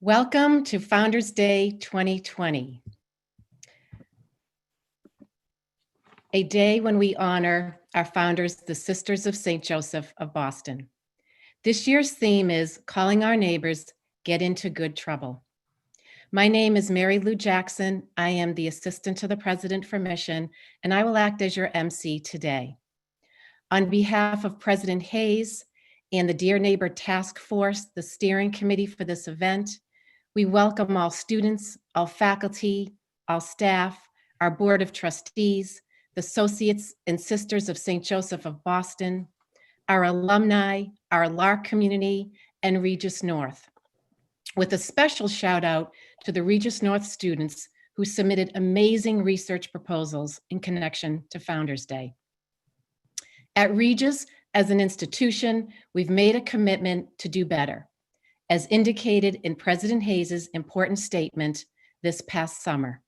Welcome to Founders Day 2020, a day when we honor our founders, the Sisters of St. Joseph of Boston. This year's theme is Calling Our Neighbors, Get Into Good Trouble. My name is Mary Lou Jackson. I am the Assistant to the President for Mission, and I will act as your MC today. On behalf of President Hayes and the Dear Neighbor Task Force, the steering committee for this event, we welcome all students, all faculty, all staff, our Board of Trustees, the Associates and Sisters of St. Joseph of Boston, our alumni, our LARC community, and Regis North, with a special shout out to the Regis North students who submitted amazing research proposals in connection to Founders Day. At Regis, as an institution, we've made a commitment to do better, as indicated in President Hayes' important statement this past summer.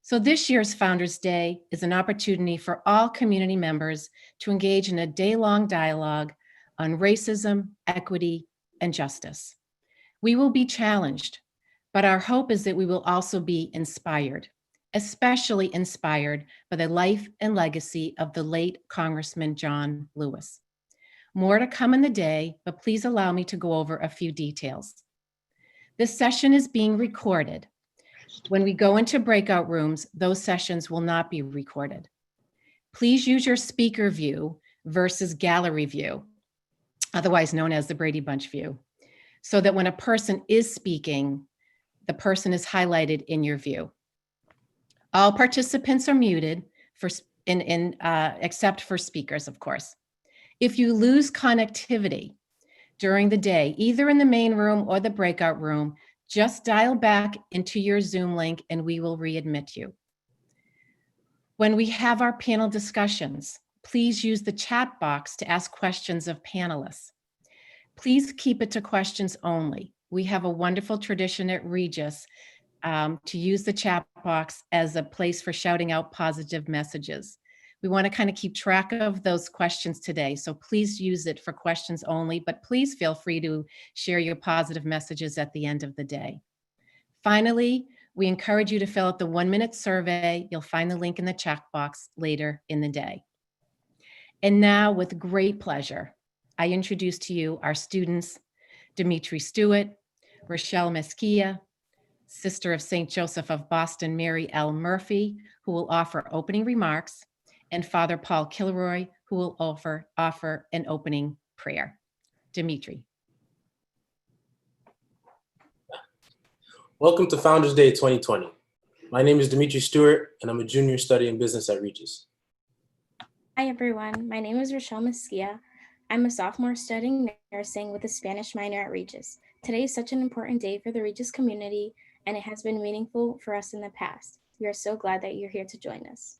So this year's Founders Day is an opportunity for all community members to engage in a day-long dialogue on racism, equity, and justice. We will be challenged, but our hope is that we will also be inspired, especially inspired by the life and legacy of the late Congressman John Lewis. More to come in the day, but please allow me to go over a few details. This session is being recorded. When we go into breakout rooms, those sessions will not be recorded. Please use your speaker view versus gallery view, otherwise known as the Brady Bunch view, so that when a person is speaking, the person is highlighted in your view. All participants are muted except for speakers, of course. If you lose connectivity during the day, either in the main room or the breakout room, just dial back into your Zoom link and we will readmit you. When we have our panel discussions, please use the chat box to ask questions of panelists. Please keep it to questions only. We have a wonderful tradition at Regis to use the chat box as a place for shouting out positive messages. We want to kind of keep track of those questions today, so please use it for questions only, but please feel free to share your positive messages at the end of the day. Finally, we encourage you to fill out the 1-minute survey. You'll find the link in the chat box later in the day. And now, with great pleasure, I introduce to you our students, Dimitri Stewart, Rashell Mezquia, Sister of St. Joseph of Boston, Mary L. Murphy, who will offer opening remarks, and Father Paul Kilroy, who will offer an opening prayer. Dimitri. Welcome to Founders Day 2020. My name is Dimitri Stewart, and I'm a junior studying business at Regis. Hi, everyone. My name is Rashell Mezquia. I'm a sophomore studying nursing with a Spanish minor at Regis. Today is such an important day for the Regis community, and it has been meaningful for us in the past. We are so glad that you're here to join us.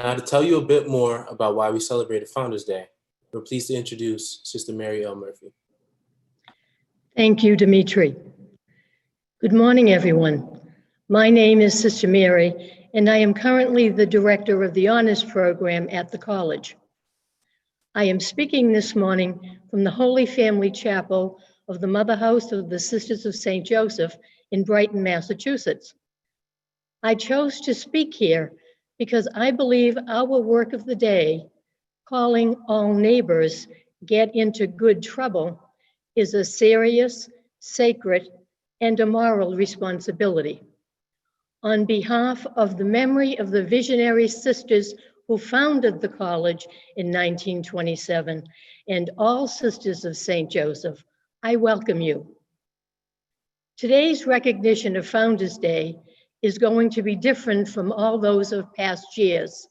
Now, to tell you a bit more about why we celebrated Founders Day, we're pleased to introduce Sister Mary L. Murphy. Thank you, Dimitri. Good morning, everyone. My name is Sister Mary, and I am currently the director of the Honors Program at the college. I am speaking this morning from the Holy Family Chapel of the Mother House of the Sisters of St. Joseph in Brighton, Massachusetts. I chose to speak here because I believe our work of the day, calling all neighbors, get into good trouble, is a serious, sacred, and a moral responsibility. On behalf of the memory of the visionary sisters who founded the college in 1927 and all Sisters of St. Joseph, I welcome you. Today's recognition of Founders Day is going to be different from all those of past years.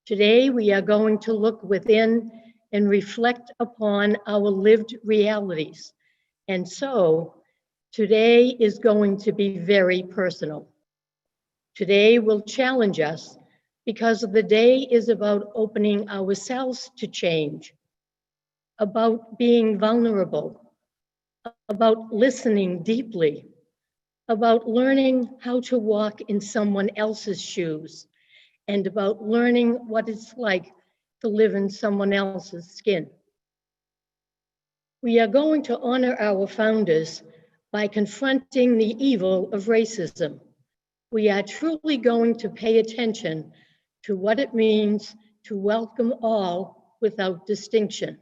Today, we are going to look within and reflect upon our lived realities. And so, today is going to be very personal. Today will challenge us because the day is about opening ourselves to change, about being vulnerable, about listening deeply, about learning how to walk in someone else's shoes, and about learning what it's like to live in someone else's skin. We are going to honor our founders by confronting the evil of racism. We are truly going to pay attention to what it means to welcome all without distinction.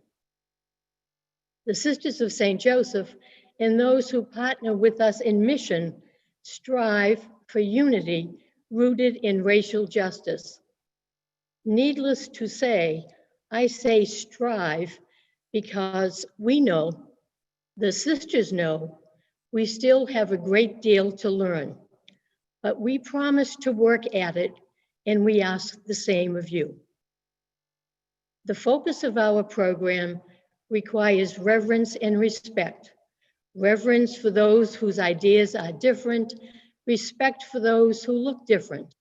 The Sisters of St. Joseph and those who partner with us in mission strive for unity rooted in racial justice. Needless to say, I say strive because we know, the sisters know, we still have a great deal to learn, but we promise to work at it, and we ask the same of you. The focus of our program requires reverence and respect. Reverence for those whose ideas are different, respect for those who look different.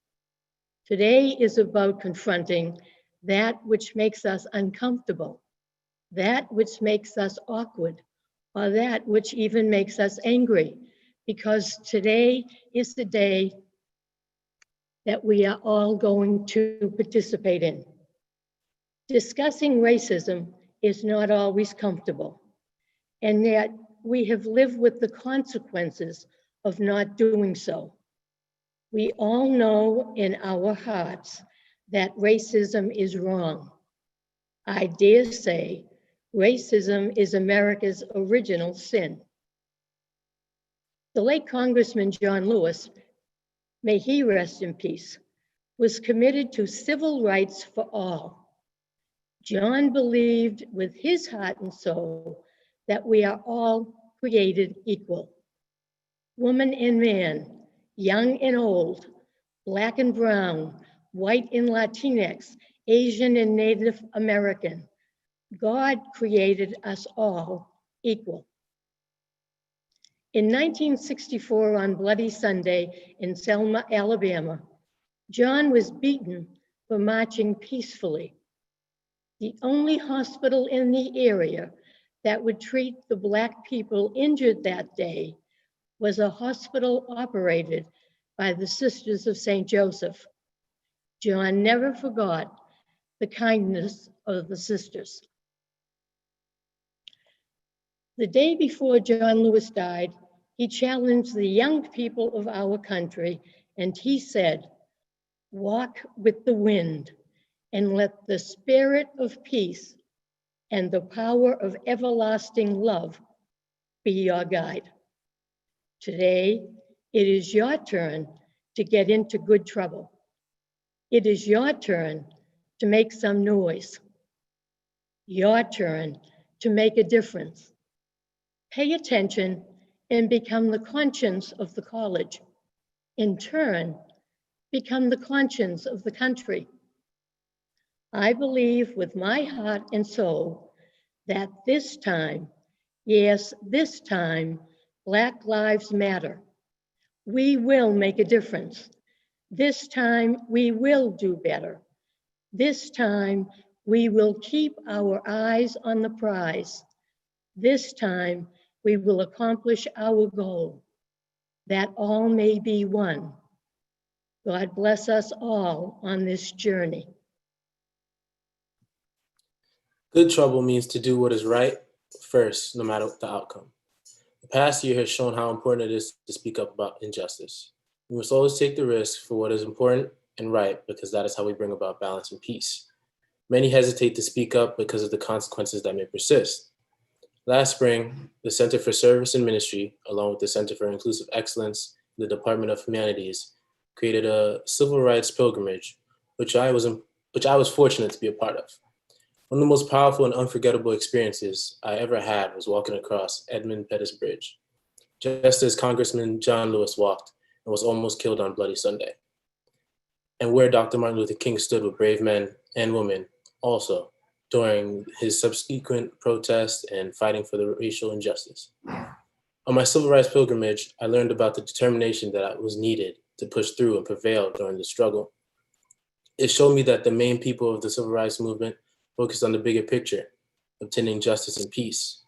Today is about confronting that which makes us uncomfortable, that which makes us awkward, or that which even makes us angry, because today is the day that we are all going to participate in. Discussing racism is not always comfortable, and yet we have lived with the consequences of not doing so. We all know in our hearts that racism is wrong. I dare say racism is America's original sin. The late Congressman John Lewis, may he rest in peace, was committed to civil rights for all. John believed with his heart and soul that we are all created equal. Woman and man, young and old, Black and brown, white and Latinx, Asian and Native American. God created us all equal. In 1964, on Bloody Sunday in Selma, Alabama, John was beaten for marching peacefully. The only hospital in the area that would treat the Black people injured that day was a hospital operated by the Sisters of St. Joseph. John never forgot the kindness of the sisters. The day before John Lewis died, he challenged the young people of our country, and he said, "Walk with the wind and let the spirit of peace and the power of everlasting love be your guide." Today, it is your turn to get into good trouble. It is your turn to make some noise. Your turn to make a difference. Pay attention and become the conscience of the college. In turn, become the conscience of the country. I believe with my heart and soul that this time, yes, this time, Black Lives Matter. We will make a difference. This time, we will do better. This time, we will keep our eyes on the prize. This time, we will accomplish our goal, that all may be one. God bless us all on this journey. Good trouble means to do what is right first, no matter the outcome. The past year has shown how important it is to speak up about injustice. We must always take the risk for what is important and right, because that is how we bring about balance and peace. Many hesitate to speak up because of the consequences that may persist. Last spring, the Center for Service and Ministry, along with the Center for Inclusive Excellence, the Department of Humanities, created a civil rights pilgrimage, which I was fortunate to be a part of. One of the most powerful and unforgettable experiences I ever had was walking across Edmund Pettus Bridge, just as Congressman John Lewis walked and was almost killed on Bloody Sunday, and where Dr. Martin Luther King stood with brave men and women also during his subsequent protest and fighting for the racial injustice. On my civil rights pilgrimage, I learned about the determination that was needed to push through and prevail during the struggle. It showed me that the main people of the civil rights movement focused on the bigger picture, obtaining justice and peace.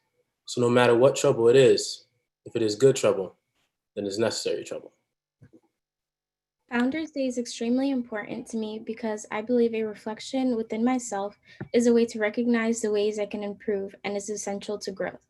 So no matter what trouble it is, if it is good trouble, then it's necessary trouble. Founders Day is extremely important to me because I believe a reflection within myself is a way to recognize the ways I can improve and is essential to growth.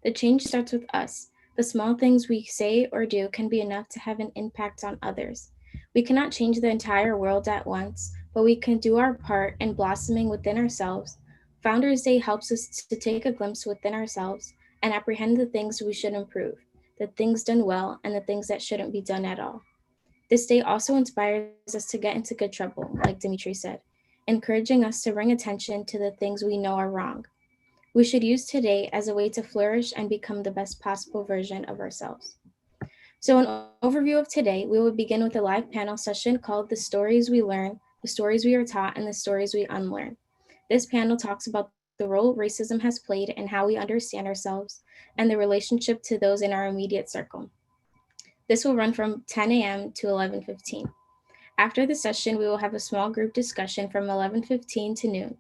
The change starts with us, The small things we say or do can be enough to have an impact on others. We cannot change the entire world at once, but we can do our part in blossoming within ourselves. Founders Day helps us to take a glimpse within ourselves and apprehend the things we should improve, the things done well, and the things that shouldn't be done at all. This day also inspires us to get into good trouble, like Dimitri said, encouraging us to bring attention to the things we know are wrong. We should use today as a way to flourish and become the best possible version of ourselves. So an overview of today, we will begin with a live panel session called The Stories We Learn, The Stories We Are Taught, and The Stories We Unlearn. This panel talks about the role racism has played in how we understand ourselves and the relationship to those in our immediate circle. This will run from 10 a.m. to 11:15. After the session, we will have a small group discussion from 11:15 to noon.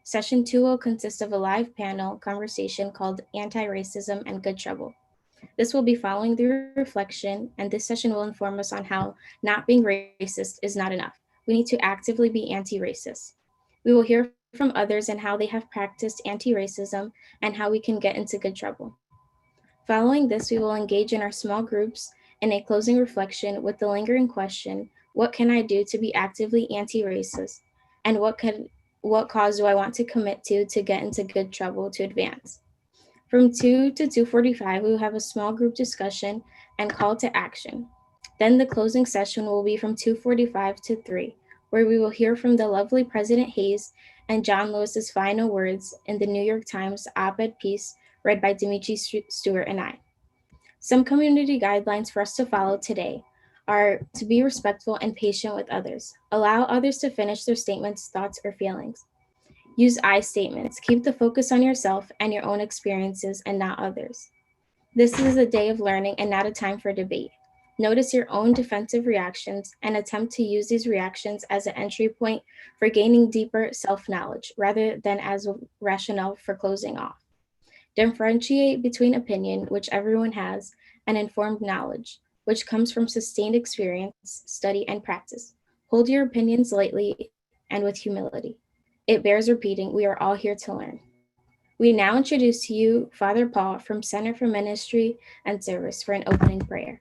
Session 2 will consist of a live panel conversation called Anti-Racism and Good Trouble. This will be following the reflection, and this session will inform us on how not being racist is not enough. We need to actively be anti-racist. We will hear from others and how they have practiced anti-racism and how we can get into good trouble. Following this, we will engage in our small groups in a closing reflection with the lingering question, what can I do to be actively anti-racist? And what cause do I want to commit to get into good trouble to advance? From 2 to 2:45, we will have a small group discussion and call to action. Then the closing session will be from 2:45 to 3, where we will hear from the lovely President Hayes and John Lewis's final words in the New York Times op-ed piece read by Dimitri, Stewart, and I. Some community guidelines for us to follow today are to be respectful and patient with others. Allow others to finish their statements, thoughts, or feelings. Use I statements. Keep the focus on yourself and your own experiences and not others. This is a day of learning and not a time for debate. Notice your own defensive reactions and attempt to use these reactions as an entry point for gaining deeper self-knowledge rather than as a rationale for closing off. Differentiate between opinion, which everyone has, and informed knowledge, which comes from sustained experience, study, and practice. Hold your opinions lightly and with humility. It bears repeating, we are all here to learn. We now introduce to you Father Paul from Center for Ministry and Service for an opening prayer.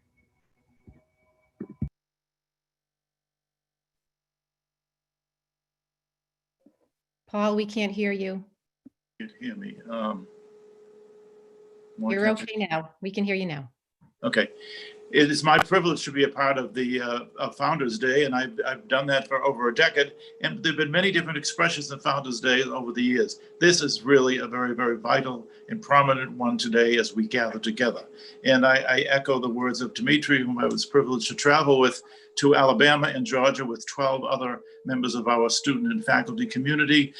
Paul, we can't hear you. You can hear me. You're okay now. We can hear you now. Okay. It is my privilege to be a part of the Founders Day, and I've done that for over a decade. And there have been many different expressions of Founders Day over the years. This is really a very, very vital and prominent one today as we gather together. And I echo the words of Dimitri, whom I was privileged to travel with to Alabama and Georgia with 12 other members of our student and faculty community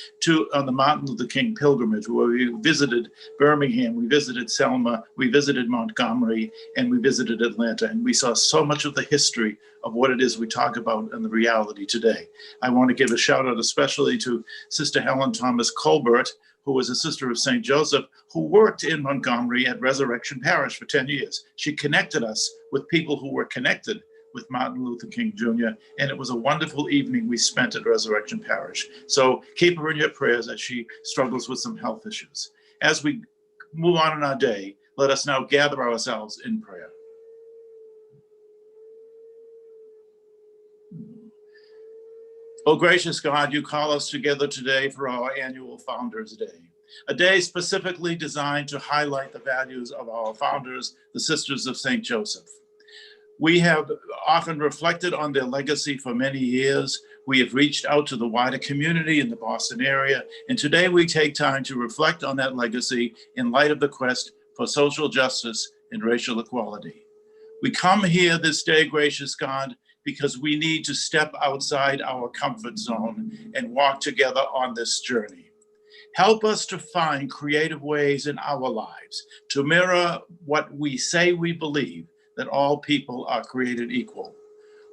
on the Martin Luther King pilgrimage, where we visited Birmingham, we visited Selma, we visited Montgomery, and we visited Atlanta. And we saw so much of the history of what it is we talk about and the reality today. I want to give a shout out especially to Sister Helen Thomas Colbert, who was a sister of St. Joseph, who worked in Montgomery at Resurrection Parish for 10 years. She connected us with people who were connected with Martin Luther King Jr., and it was a wonderful evening we spent at Resurrection Parish. So keep her in your prayers as she struggles with some health issues. As we move on in our day, let us now gather ourselves in prayer. Oh, gracious God, you call us together today for our annual Founders Day, a day specifically designed to highlight the values of our founders, the Sisters of St. Joseph. We have often reflected on their legacy for many years. We have reached out to the wider community in the Boston area, and today we take time to reflect on that legacy in light of the quest for social justice and racial equality. We come here this day, gracious God, because we need to step outside our comfort zone and walk together on this journey. Help us to find creative ways in our lives to mirror what we say we believe, that all people are created equal.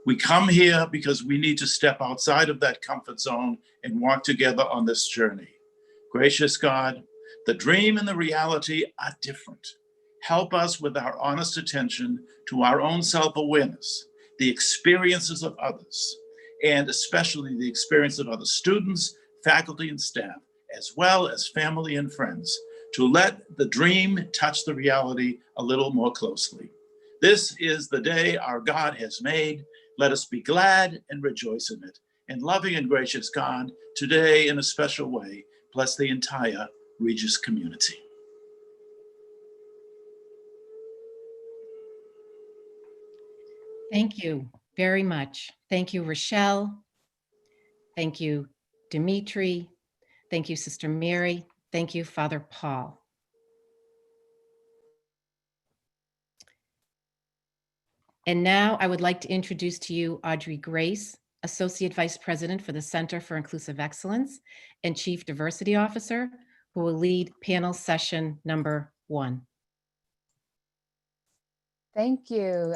We come here because we need to step outside of that comfort zone and walk together on this journey. Gracious God, the dream and the reality are different. Help us with our honest attention to our own self-awareness, the experiences of others, and especially the experience of other students, faculty, and staff, as well as family and friends, to let the dream touch the reality a little more closely. This is the day our God has made. Let us be glad and rejoice in it. And loving and gracious God, today in a special way, bless the entire Regis community. Thank you very much. Thank you, Rashell. Thank you, Dimitri. Thank you, Sister Mary. Thank you, Father Paul. And now I would like to introduce to you Audrey Grace, Associate Vice President for the Center for Inclusive Excellence and Chief Diversity Officer, who will lead panel session number 1. Thank you,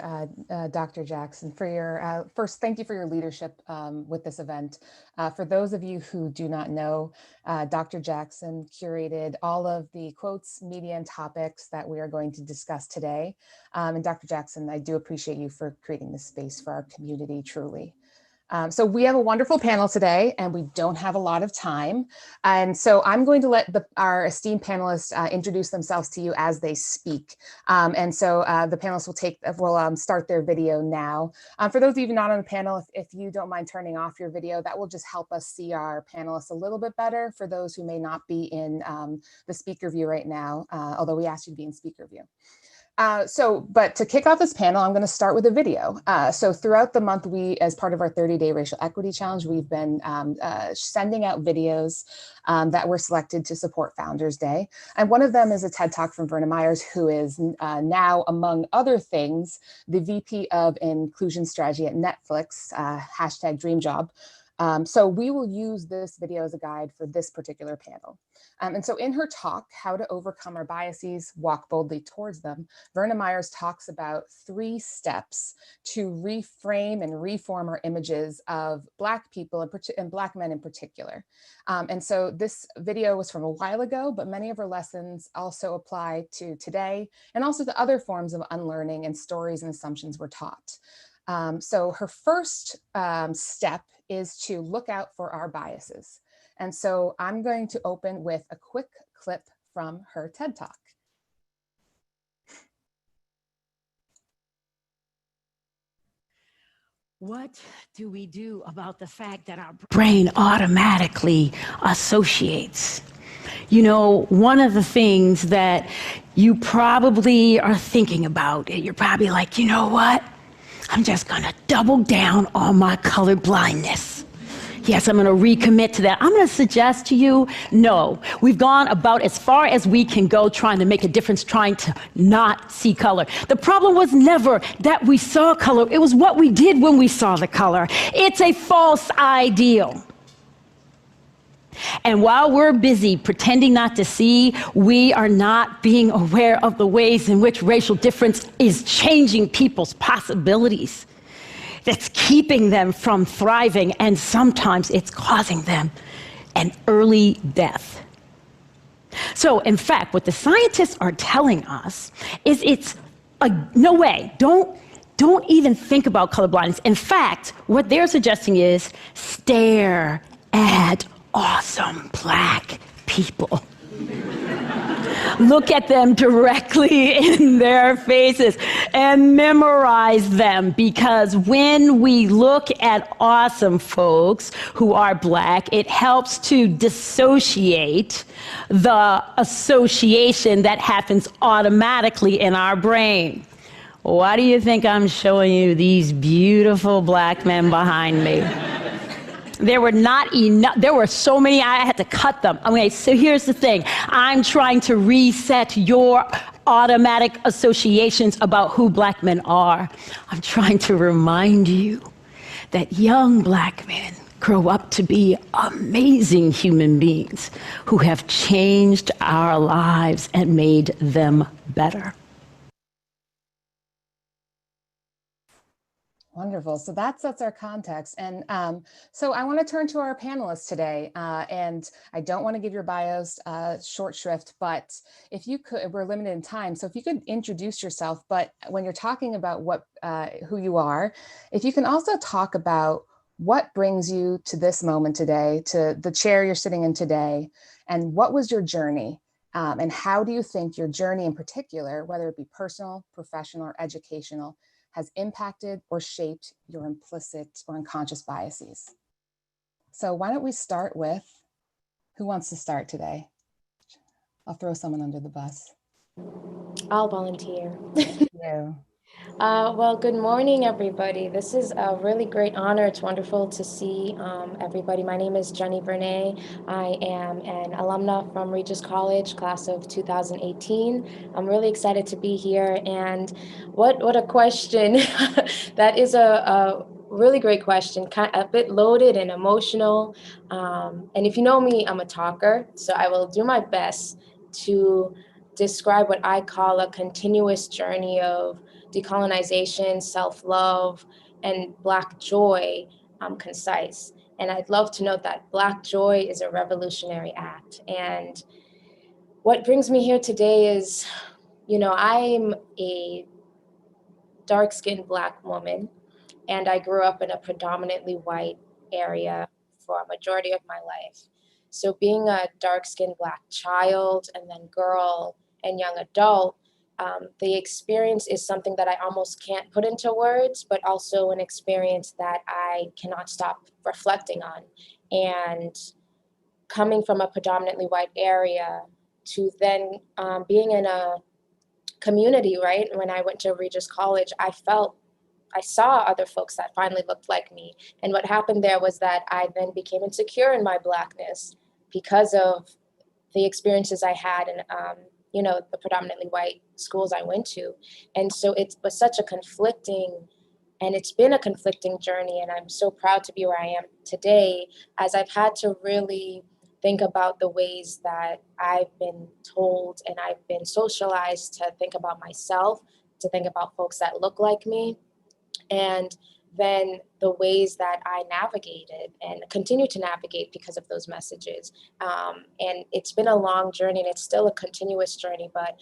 Dr. Jackson, for your, first, thank you for your leadership with this event. For those of you who do not know, Dr. Jackson curated all of the quotes, media, and topics that we are going to discuss today. And Dr. Jackson, I do appreciate you for creating this space for our community, truly. So we have a wonderful panel today, and we don't have a lot of time. And so I'm going to let our esteemed panelists introduce themselves to you as they speak. And so the panelists will start their video now. For those of you not on the panel, if you don't mind turning off your video, that will just help us see our panelists a little bit better for those who may not be in the speaker view right now, although we asked you to be in speaker view. But to kick off this panel, I'm going to start with a video. So throughout the month, as part of our 30-day racial equity challenge, we've been sending out videos that were selected to support Founders Day. And one of them is a TED Talk from Vernet Myers, who is now, among other things, the VP of Inclusion Strategy at Netflix, hashtag Dream Job. So we will use this video as a guide for this particular panel. And so in her talk, How to Overcome Our Biases, Walk Boldly Towards Them, Vernet Myers talks about 3 steps to reframe and reform our images of Black people and Black men in particular. And so this video was from a while ago, but many of her lessons also apply to today and also to other forms of unlearning and stories and assumptions we're taught. So her first step is to look out for our biases. And so I'm going to open with a quick clip from her TED Talk. What do we do about the fact that our brain automatically associates? You know, one of the things that you probably are thinking about, you're probably like, you know what? I'm just gonna double down on my color blindness. Yes, I'm gonna recommit to that. I'm gonna suggest to you, no. We've gone about as far as we can go trying to make a difference, trying to not see color. The problem was never that we saw color. It was what we did when we saw the color. It's a false ideal. And while we're busy pretending not to see, we are not being aware of the ways in which racial difference is changing people's possibilities. That's keeping them from thriving, and sometimes it's causing them an early death. So, in fact, what the scientists are telling us is it's no way. Don't even think about colorblindness. In fact, what they're suggesting is stare at awesome Black people. Look at them directly in their faces and memorize them, because when we look at awesome folks who are Black, it helps to dissociate the association that happens automatically in our brain. Why do you think I'm showing you these beautiful Black men behind me? There were not enough, there were so many, I had to cut them. Okay, so here's the thing. I'm trying to reset your automatic associations about who Black men are. I'm trying to remind you that young Black men grow up to be amazing human beings who have changed our lives and made them better. Wonderful. So that sets our context. And so I want to turn to our panelists today. And I don't want to give your bios short shrift, but if you could, we're limited in time. So if you could introduce yourself, but when you're talking about who you are, if you can also talk about what brings you to this moment today, to the chair you're sitting in today, and what was your journey And how do you think your journey in particular, whether it be personal, professional, or educational, has impacted or shaped your implicit or unconscious biases? So why don't we start with, who wants to start today? I'll throw someone under the bus. I'll volunteer. You. Well, good morning, everybody. This is a really great honor. It's wonderful to see everybody. My name is Jenny Vernet. I am an alumna from Regis College, class of 2018. I'm really excited to be here. And what a question. That is a really great question, a bit loaded and emotional. And if you know me, I'm a talker, so I will do my best to describe what I call a continuous journey of decolonization, self-love, and Black joy, concise. And I'd love to note that Black joy is a revolutionary act. And what brings me here today is, I'm a dark-skinned Black woman, and I grew up in a predominantly white area for a majority of my life. So being a dark-skinned Black child and then girl and young adult, the experience is something that I almost can't put into words, but also an experience that I cannot stop reflecting on. And coming from a predominantly white area to then being in a community, right? When I went to Regis College, I saw other folks that finally looked like me. And what happened there was that I then became insecure in my Blackness because of the experiences I had in, the predominantly white schools I went to. And so it was such a conflicting, and it's been a conflicting journey. And I'm so proud to be where I am today, as I've had to really think about the ways that I've been told and I've been socialized to think about myself, to think about folks that look like me, and then the ways that I navigated and continue to navigate because of those messages. And it's been a long journey, and it's still a continuous journey, but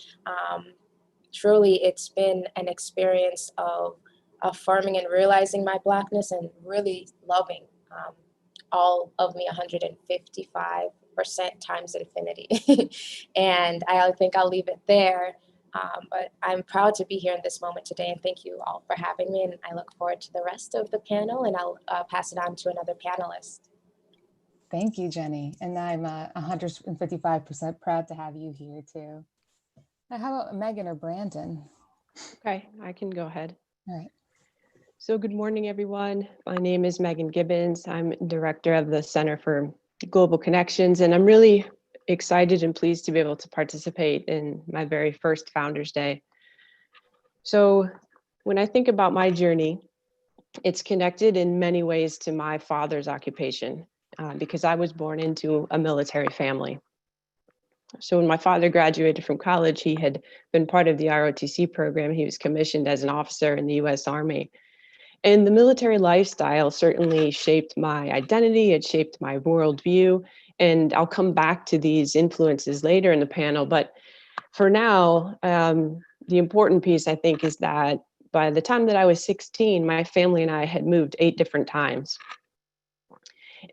truly it's been an experience of affirming and realizing my Blackness and really loving all of me 155% times infinity. And I think I'll leave it there. But I'm proud to be here in this moment today, and thank you all for having me, and I look forward to the rest of the panel, and I'll pass it on to another panelist. Thank you, Jenny. And I'm 155% proud to have you here too. Now, how about Megan or Brandon? Okay, I can go ahead. All right. So good morning, everyone. My name is Megan Gibbons. I'm director of the Center for Global Connections, and I'm really excited and pleased to be able to participate in my very first Founders Day. So when I think about my journey, it's connected in many ways to my father's occupation because I was born into a military family. So when my father graduated from college, he had been part of the ROTC program. He was commissioned as an officer in the US Army. And the military lifestyle certainly shaped my identity. It shaped my worldview. And I'll come back to these influences later in the panel. But for now, the important piece, I think, is that by the time that I was 16, my family and I had moved 8 different times.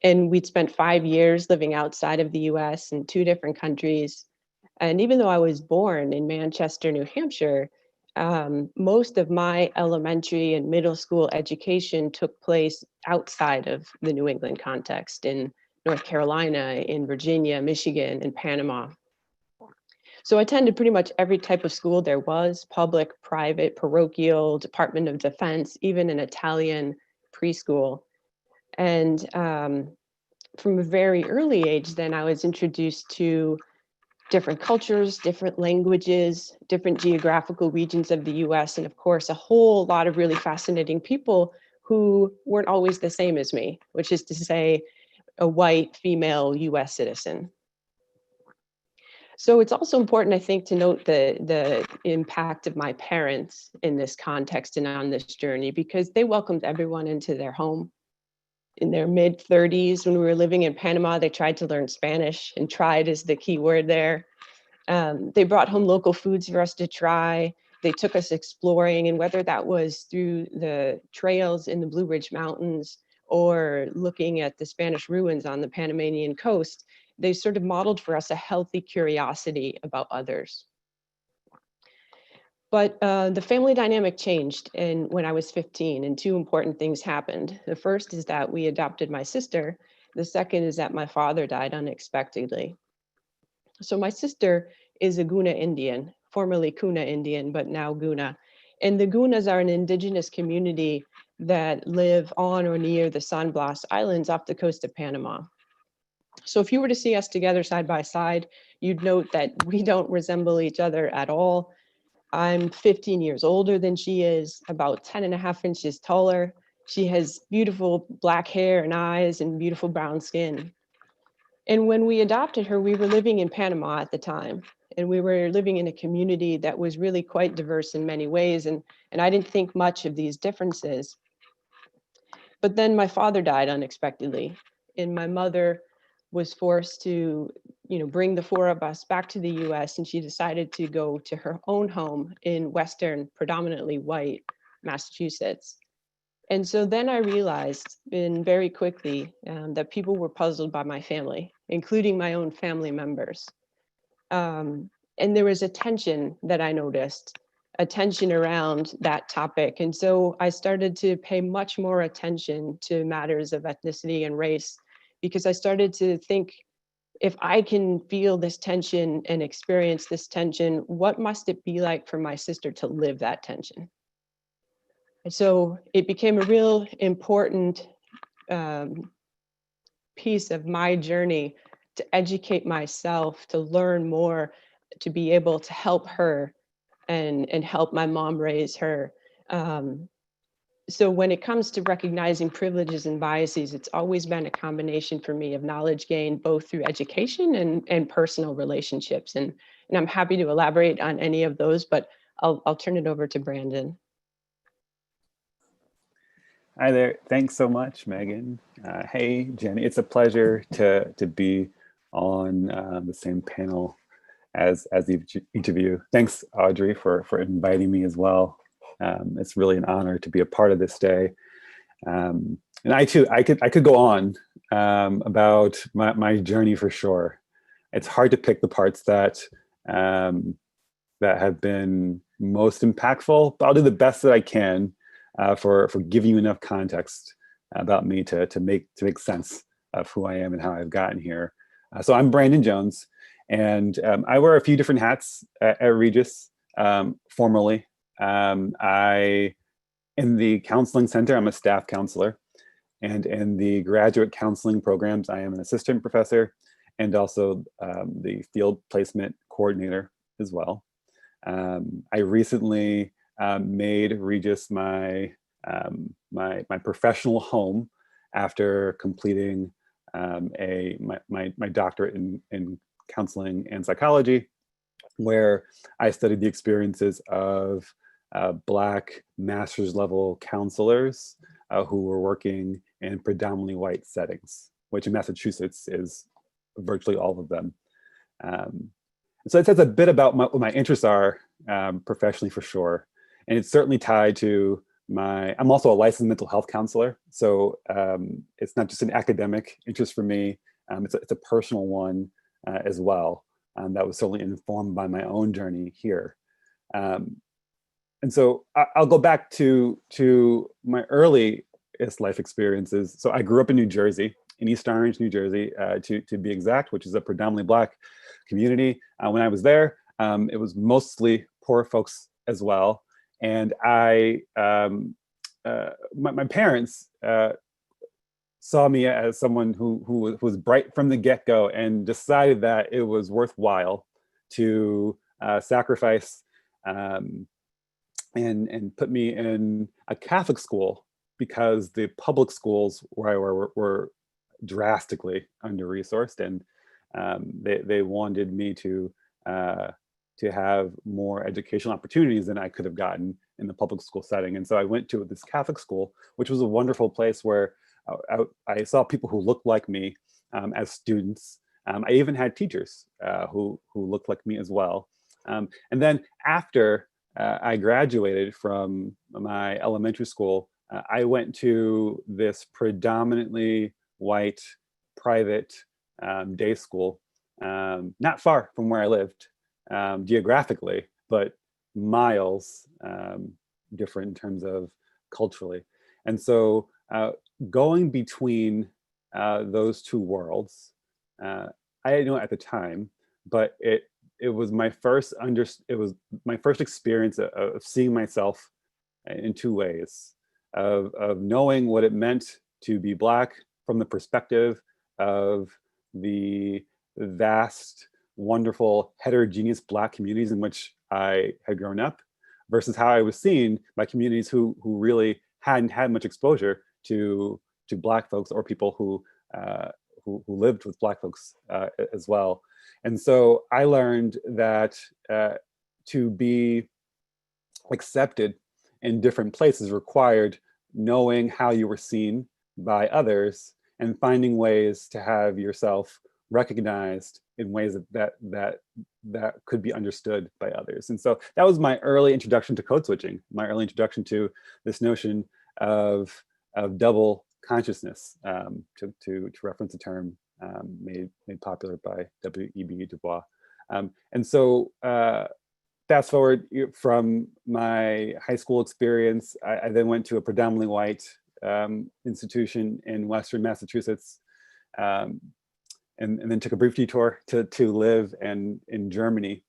And we'd spent 5 years living outside of the US in 2 different countries. And even though I was born in Manchester, New Hampshire, most of my elementary and middle school education took place outside of the New England context, in North Carolina, in Virginia, Michigan, and Panama. So I attended pretty much every type of school there was: public, private, parochial, Department of Defense, even an Italian preschool. And from a very early age, then I was introduced to different cultures, different languages, different geographical regions of the US, and of course, a whole lot of really fascinating people who weren't always the same as me, which is to say, a white female US citizen. So it's also important, I think, to note the impact of my parents in this context and on this journey, because they welcomed everyone into their home. In their mid-30s, when we were living in Panama, they tried to learn Spanish, and tried is the key word there. They brought home local foods for us to try. They took us exploring, and whether that was through the trails in the Blue Ridge Mountains or looking at the Spanish ruins on the Panamanian coast, they sort of modeled for us a healthy curiosity about others. But the family dynamic changed when I was 15, and two important things happened. The first is that we adopted my sister. The second is that my father died unexpectedly. So my sister is a Guna Indian, formerly Kuna Indian, but now Guna. And the Gunas are an indigenous community that live on or near the San Blas Islands off the coast of Panama. So if you were to see us together side by side, you'd note that we don't resemble each other at all. I'm 15 years older than she is, about 10.5 inches taller. She has beautiful black hair and eyes and beautiful brown skin. And when we adopted her, we were living in Panama at the time. And we were living in a community that was really quite diverse in many ways. And I didn't think much of these differences. But then my father died unexpectedly. And my mother was forced to bring the four of us back to the US, and she decided to go to her own home in Western, predominantly white Massachusetts. And so then I realized very quickly that people were puzzled by my family, including my own family members. And there was a tension that I noticed, a tension around that topic. And so I started to pay much more attention to matters of ethnicity and race, because I started to think, if I can feel this tension and experience this tension, what must it be like for my sister to live that tension? And so it became a real important piece of my journey to educate myself, to learn more, to be able to help her and help my mom raise her. So when it comes to recognizing privileges and biases, it's always been a combination for me of knowledge gained both through education and personal relationships. And I'm happy to elaborate on any of those, but I'll turn it over to Brandon. Hi there. Thanks so much, Megan. Hey, Jenny. It's a pleasure to be on the same panel as each of you. Thanks, Audrey, for inviting me as well. It's really an honor to be a part of this day. And I could go on about my journey for sure. It's hard to pick the parts that have been most impactful, but I'll do the best that I can for giving you enough context about me to make sense of who I am and how I've gotten here. So I'm Brandon Jones, and I wear a few different hats at Regis formally. In the counseling center, I'm a staff counselor, and in the graduate counseling programs, I am an assistant professor and also the field placement coordinator as well. I recently made Regis my professional home after completing my doctorate in counseling and psychology, where I studied the experiences of Black master's level counselors who were working in predominantly white settings, which in Massachusetts is virtually all of them. So it says a bit about what my interests are professionally for sure. And it's certainly tied to I'm also a licensed mental health counselor. So it's not just an academic interest for me, it's a personal one as well. That was certainly informed by my own journey here. And so I'll go back to my earliest life experiences. So I grew up in New Jersey, in East Orange, New Jersey, to be exact, which is a predominantly Black community. When I was there, it was mostly poor folks as well. And my parents saw me as someone who was bright from the get-go and decided that it was worthwhile to sacrifice and put me in a Catholic school, because the public schools where I were drastically under-resourced, and they wanted me to have more educational opportunities than I could have gotten in the public school setting. And so I went to this Catholic school, which was a wonderful place where I saw people who looked like me as students. I even had teachers who looked like me as well. And then after I graduated from my elementary school, I went to this predominantly white private day school, not far from where I lived geographically, but miles different in terms of culturally. And so going between those two worlds, I didn't know it at the time, but it was my first experience of seeing myself in two ways, of knowing what it meant to be Black from the perspective of the vast, wonderful, heterogeneous Black communities in which I had grown up, versus how I was seen by communities who really hadn't had much exposure to Black folks or people who lived with Black folks as well. And so I learned that to be accepted in different places required knowing how you were seen by others and finding ways to have yourself recognized in ways that could be understood by others. And so that was my early introduction to code switching, my early introduction to this notion of double consciousness, to reference a term made popular by W.E.B. Du Bois. And so fast forward from my high school experience, I then went to a predominantly white institution in Western Massachusetts, and then took a brief detour to live in Germany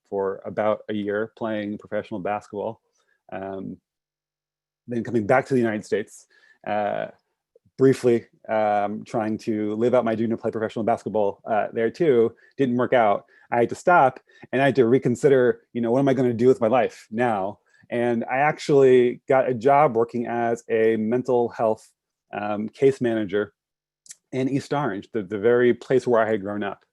for about a year playing professional basketball. Then coming back to the United States, briefly trying to live out my dream to play professional basketball there too, didn't work out. I had to stop and I had to reconsider, what am I going to do with my life now? And I actually got a job working as a mental health case manager in East Orange, the very place where I had grown up.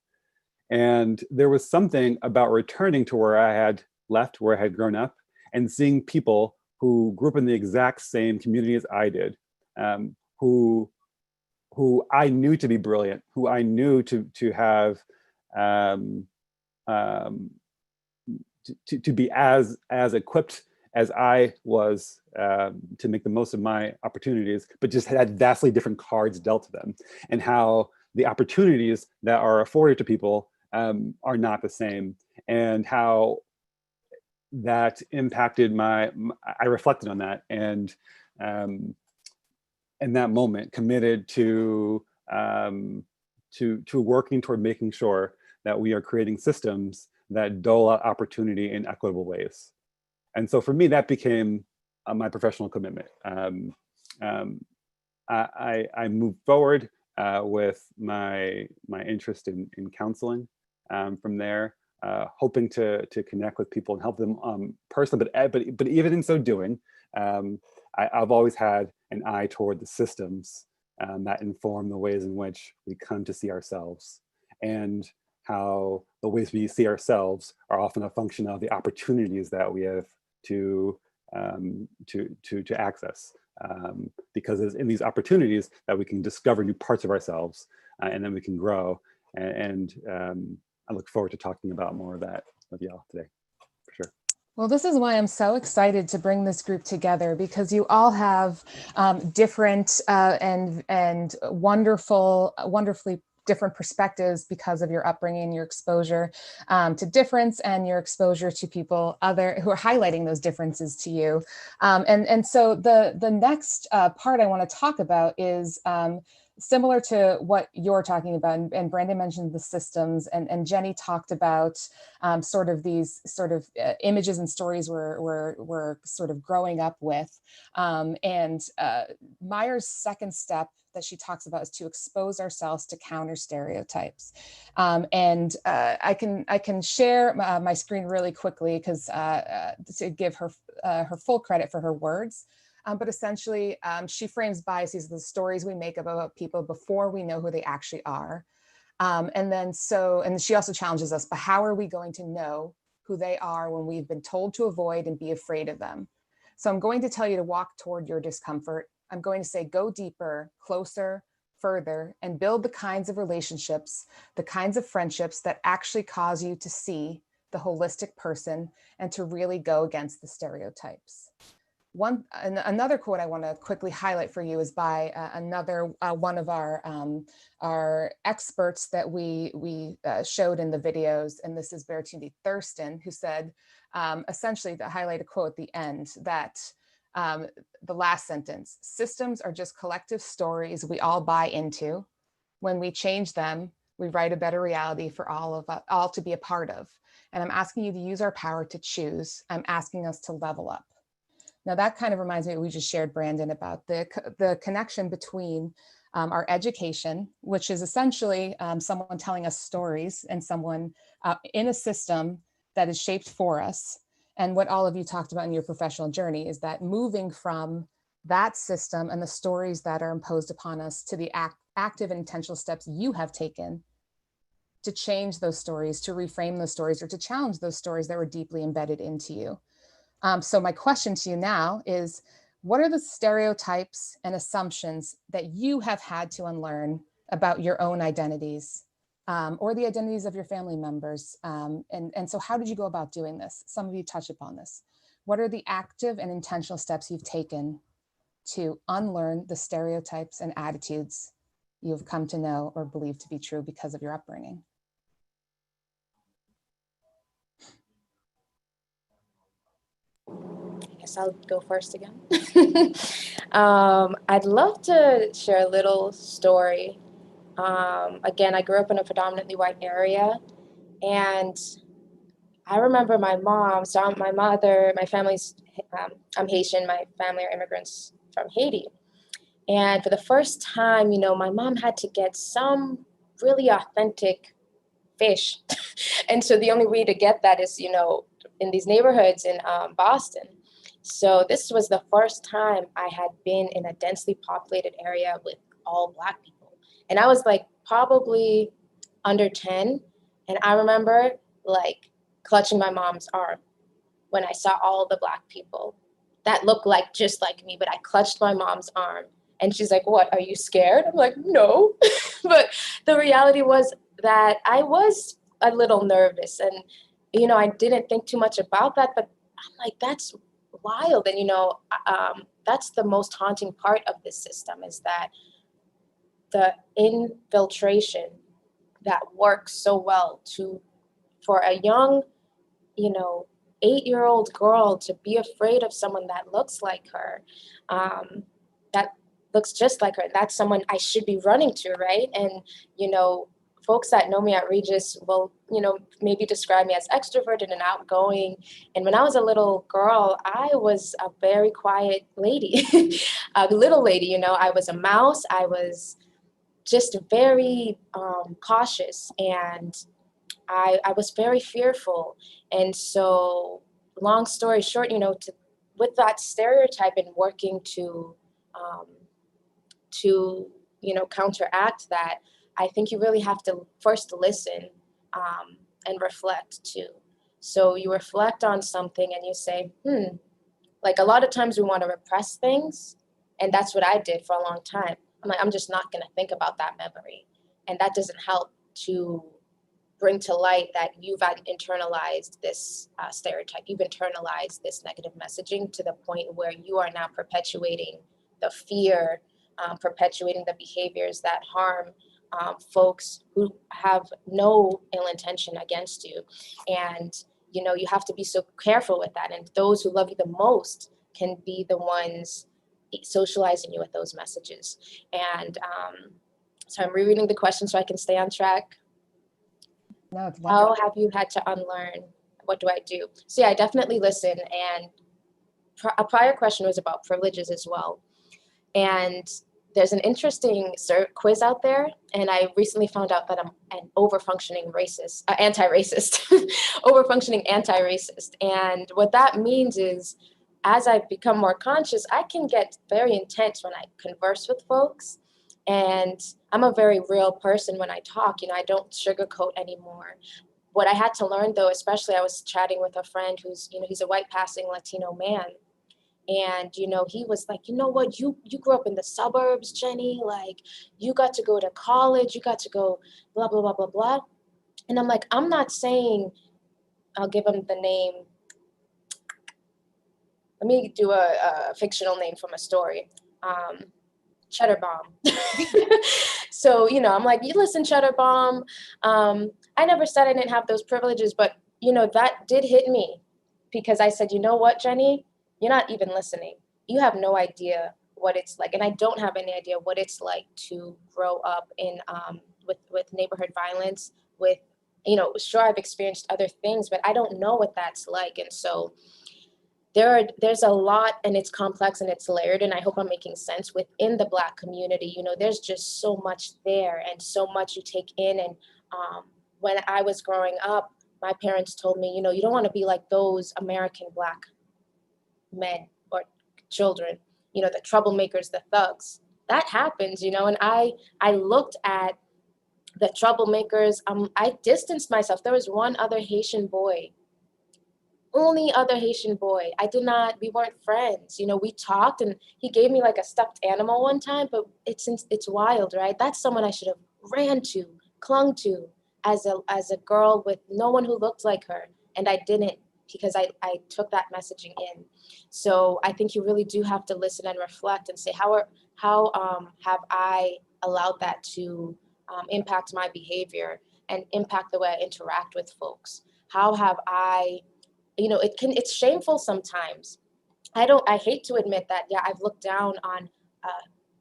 And there was something about returning to where I had left, where I had grown up, and seeing people who grew up in the exact same community as I did, who I knew to be brilliant, who I knew to have to be as equipped as I was to make the most of my opportunities, but just had vastly different cards dealt to them, and how the opportunities that are afforded to people are not the same, and how that impacted I reflected on that, and in that moment committed to working toward making sure that we are creating systems that dole out opportunity in equitable ways. And so for me, that became my professional commitment. I moved forward with my interest in counseling from there, hoping to connect with people and help them personally. But even in so doing, I've always had an eye toward the systems that inform the ways in which we come to see ourselves, and how the ways we see ourselves are often a function of the opportunities that we have to access, because it's in these opportunities that we can discover new parts of ourselves, and then we can grow. And I look forward to talking about more of that with y'all today, for sure. Well, this is why I'm so excited to bring this group together, because you all have different and wonderfully different perspectives because of your upbringing, your exposure to difference, and your exposure to people who are highlighting those differences to you. And so the next part I want to talk about is similar to what you're talking about, and Brandon mentioned the systems, and Jenny talked about sort of these sort of images and stories we're sort of growing up with. And Meyer's second step that she talks about is to expose ourselves to counter stereotypes. And I can share my screen really quickly because to give her her full credit for her words. But essentially, she frames biases as the stories we make about people before we know who they actually are. And she also challenges us, but how are we going to know who they are when we've been told to avoid and be afraid of them? So I'm going to tell you to walk toward your discomfort. I'm going to say, go deeper, closer, further, and build the kinds of relationships, the kinds of friendships that actually cause you to see the holistic person and to really go against the stereotypes. Another quote I want to quickly highlight for you is by another one of our experts that we showed in the videos, and this is Bertundi Thurston, who said, essentially, to highlight a quote at the end, that the last sentence, systems are just collective stories we all buy into. When we change them, we write a better reality for all to be a part of. And I'm asking you to use our power to choose. I'm asking us to level up. Now that kind of reminds me of what we just shared, Brandon, about the connection between our education, which is essentially someone telling us stories and someone in a system that is shaped for us. And what all of you talked about in your professional journey is that moving from that system and the stories that are imposed upon us to the active and intentional steps you have taken to change those stories, to reframe those stories, or to challenge those stories that were deeply embedded into you. So my question to you now is, what are the stereotypes and assumptions that you have had to unlearn about your own identities or the identities of your family members? And so how did you go about doing this? Some of you touched upon this. What are the active and intentional steps you've taken to unlearn the stereotypes and attitudes you've come to know or believe to be true because of your upbringing? I guess I'll go first again. I'd love to share a little story. Again, I grew up in a predominantly white area, and I remember my mom, so my mother, my family's, I'm Haitian, my family are immigrants from Haiti. And for the first time, you know, my mom had to get some really authentic fish. And so the only way to get that is, you know, in these neighborhoods in Boston. So this was the first time I had been in a densely populated area with all Black people. And I was like probably under 10. And I remember like clutching my mom's arm when I saw all the Black people that looked like just like me, but I clutched my mom's arm. And she's like, "What, are you scared?" I'm like, "No." But the reality was that I was a little nervous, and, you know, I didn't think too much about that, but I'm like, that's wild. And, you know, that's the most haunting part of this system, is that the infiltration that works so well for a young, you know, 8-year-old girl to be afraid of someone that looks like her, that looks just like her. That's someone I should be running to, right? And, you know, folks that know me at Regis will, you know, maybe describe me as extroverted and outgoing. And when I was a little girl, I was a very quiet lady, a little lady, you know, I was a mouse. I was just very cautious, and I was very fearful. And so, long story short, you know, with that stereotype and working to you know, counteract that, I think you really have to first listen and reflect too. So you reflect on something and you say, like a lot of times we want to repress things, and that's what I did for a long time. I'm like, I'm just not going to think about that memory, and that doesn't help to bring to light that you've internalized this stereotype. You've internalized this negative messaging to the point where you are now perpetuating the fear, perpetuating the behaviors that harm folks who have no ill intention against you. And, you know, you have to be so careful with that. And those who love you the most can be the ones socializing you with those messages. And so I'm rereading the question so I can stay on track. No, it's How wonderful. have you had to unlearn? What do I do? So yeah, I definitely listen. And a prior question was about privileges as well. And there's an interesting quiz out there, and I recently found out that I'm an over-functioning racist, anti-racist, over-functioning anti-racist. And what that means is, as I've become more conscious, I can get very intense when I converse with folks. And I'm a very real person when I talk, you know, I don't sugarcoat anymore. What I had to learn though, especially I was chatting with a friend who's, you know, he's a white passing Latino man. And, you know, he was like, you know what, you grew up in the suburbs, Jenny, like you got to go to college, you got to go blah, blah, blah, blah, blah. And I'm like, I'm not saying, I'll give him the name, let me do a fictional name from a story. Cheddar Bomb. So, you know, I'm like, you listen, Cheddar Bomb. I never said I didn't have those privileges, but, you know, that did hit me because I said, you know what, Jenny, you're not even listening. You have no idea what it's like. And I don't have any idea what it's like to grow up in with neighborhood violence, with, you know, sure, I've experienced other things, but I don't know what that's like. And so there's a lot, and it's complex and it's layered, and I hope I'm making sense within the Black community. You know, there's just so much there and so much you take in. And when I was growing up, my parents told me, you know, you don't want to be like those American Black men or children, you know, the troublemakers, the thugs. That happens, you know, and I looked at the troublemakers. I distanced myself. There was one other Haitian boy, only other Haitian boy. We weren't friends. You know, we talked and he gave me like a stuffed animal one time, but it's wild, right? That's someone I should have ran to, clung to as a girl with no one who looked like her. And I didn't, because I took that messaging in. So I think you really do have to listen and reflect and say, how have I allowed that to impact my behavior and impact the way I interact with folks? How have I, you know, it's shameful sometimes. I hate to admit that, yeah, I've looked down on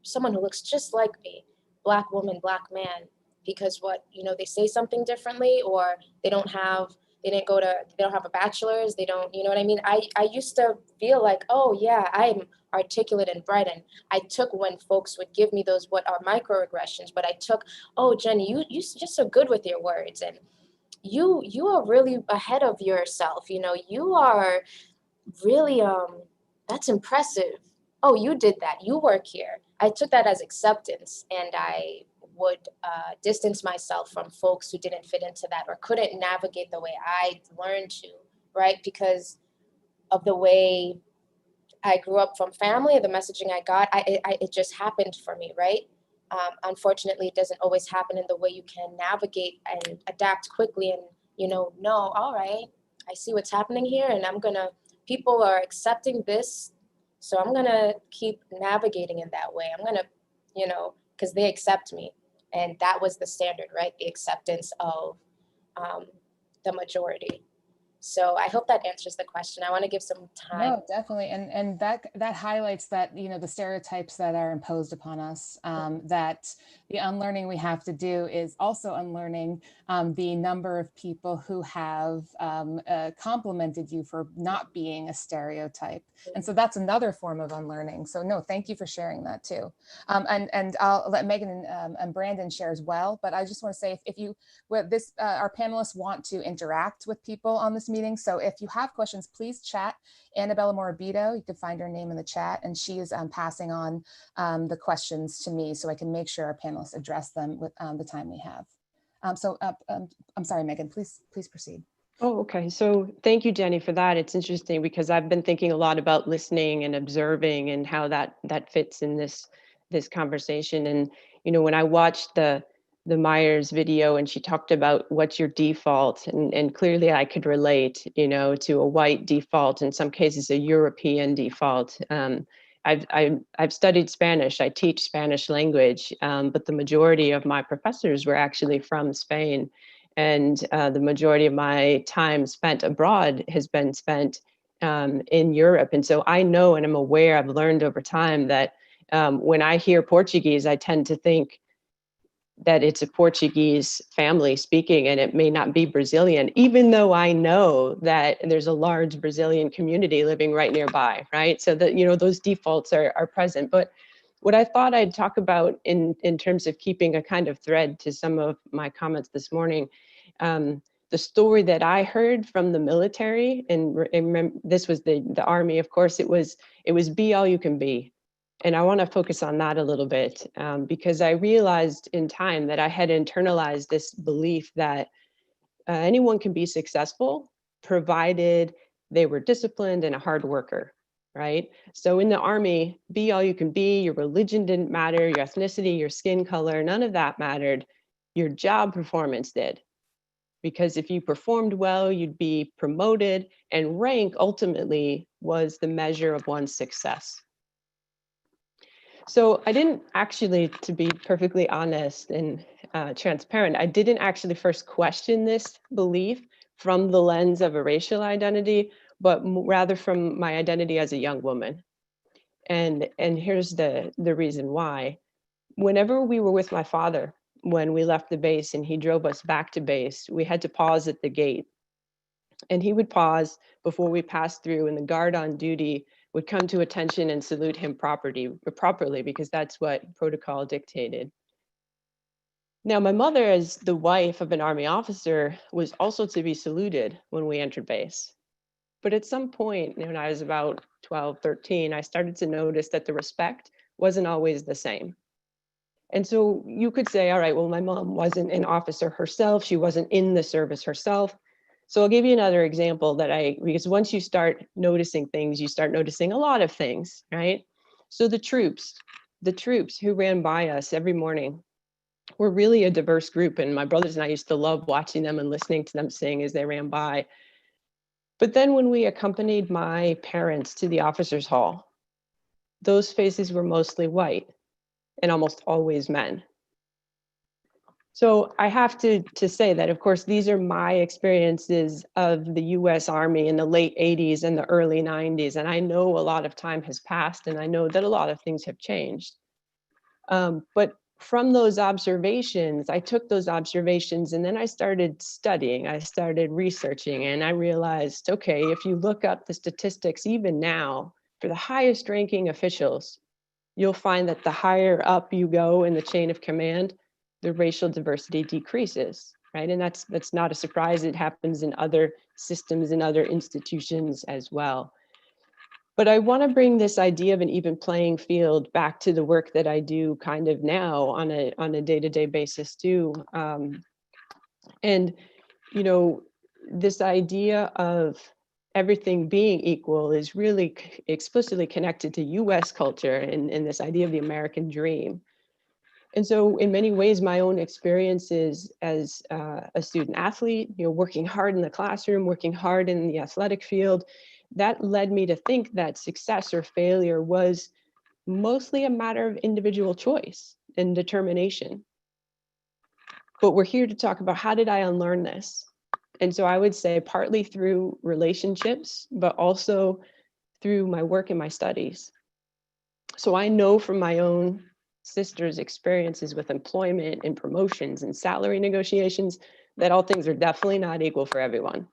someone who looks just like me, Black woman, Black man, because you know, they say something differently, or they don't have a bachelor's, they don't, you know what I mean? I used to feel like, oh yeah, I'm articulate and bright, and I took when folks would give me those, what are microaggressions, but I took, oh, Jenny, you just so good with your words, and you are really ahead of yourself, you know, you are really, that's impressive. Oh, you did that, you work here. I took that as acceptance, and I would distance myself from folks who didn't fit into that or couldn't navigate the way I learned to, right? Because of the way I grew up from family, the messaging I got, it just happened for me, right? Unfortunately, it doesn't always happen in the way you can navigate and adapt quickly and, you know, all right, I see what's happening here, and people are accepting this, so I'm gonna keep navigating in that way. I'm gonna, you know, because they accept me. And that was the standard, right? The acceptance of the majority. So I hope that answers the question. I want to give some time. No, definitely. And that highlights that, you know, the stereotypes that are imposed upon us, that the unlearning we have to do is also unlearning the number of people who have complimented you for not being a stereotype. And so that's another form of unlearning. So no, thank you for sharing that too. And I'll let Megan and Brandon share as well. But I just want to say, our panelists want to interact with people on this meeting. So if you have questions, please chat. Annabella Morabito, you can find her name in the chat, and she is passing on the questions to me so I can make sure our panelists address them with the time we have. I'm sorry, Megan, please proceed. Oh, okay. So thank you, Jenny, for that. It's interesting because I've been thinking a lot about listening and observing and how that fits in this conversation. And, you know, when I watched the Myers video and she talked about what's your default, and clearly I could relate, you know, to a white default, in some cases a European default. I've studied Spanish. I teach Spanish language, but the majority of my professors were actually from Spain. And the majority of my time spent abroad has been spent in Europe. And so I know, and I'm aware, I've learned over time that when I hear Portuguese, I tend to think that it's a Portuguese family speaking, and it may not be Brazilian, even though I know that there's a large Brazilian community living right nearby, right? So that, you know, those defaults are present. But what I thought I'd talk about in terms of keeping a kind of thread to some of my comments this morning, the story that I heard from the military, and remember, this was the Army, of course, it was be all you can be. And I want to focus on that a little bit because I realized in time that I had internalized this belief that anyone can be successful provided they were disciplined and a hard worker, right? So in the Army, be all you can be. Your religion didn't matter, your ethnicity, your skin color, none of that mattered. Your job performance did. because if you performed well, you'd be promoted, and rank ultimately was the measure of one's success. So I didn't actually, to be perfectly honest and transparent, I didn't actually first question this belief from the lens of a racial identity, but rather from my identity as a young woman. And here's the reason why. Whenever we were with my father, when we left the base and he drove us back to base, we had to pause at the gate. And he would pause before we passed through, and the guard on duty would come to attention and salute him properly, because that's what protocol dictated. Now, my mother, as the wife of an Army officer, was also to be saluted when we entered base. But at some point, when I was about 12, 13, I started to notice that the respect wasn't always the same. And so you could say, all right, well, my mom wasn't an officer herself. She wasn't in the service herself. So I'll give you another example because once you start noticing things, you start noticing a lot of things, right? So the troops who ran by us every morning were really a diverse group. And my brothers and I used to love watching them and listening to them sing as they ran by. But then when we accompanied my parents to the officers' hall, those faces were mostly white and almost always men. So I have to say that, of course, these are my experiences of the US Army in the late 80s and the early 90s. And I know a lot of time has passed, and I know that a lot of things have changed. But from those observations, I took those observations and then I started studying, I started researching, and I realized, okay, if you look up the statistics, even now, for the highest ranking officials, you'll find that the higher up you go in the chain of command, the racial diversity decreases, right? And that's not a surprise. It happens in other systems and other institutions as well. But I want to bring this idea of an even playing field back to the work that I do kind of now on a day-to-day basis too. And, you know, this idea of everything being equal is really explicitly connected to US culture and this idea of the American dream. And so in many ways, my own experiences as a student athlete, you know, working hard in the classroom, working hard in the athletic field, that led me to think that success or failure was mostly a matter of individual choice and determination. But we're here to talk about, how did I unlearn this? And so I would say partly through relationships, but also through my work and my studies. So I know from my own sister's experiences with employment and promotions and salary negotiations that all things are definitely not equal for everyone.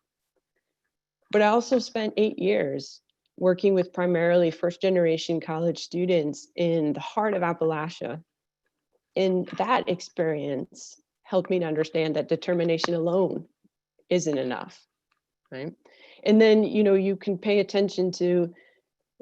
But I also spent 8 years working with primarily first-generation college students in the heart of Appalachia. And that experience helped me to understand that determination alone isn't enough, right? And then, you know, you can pay attention to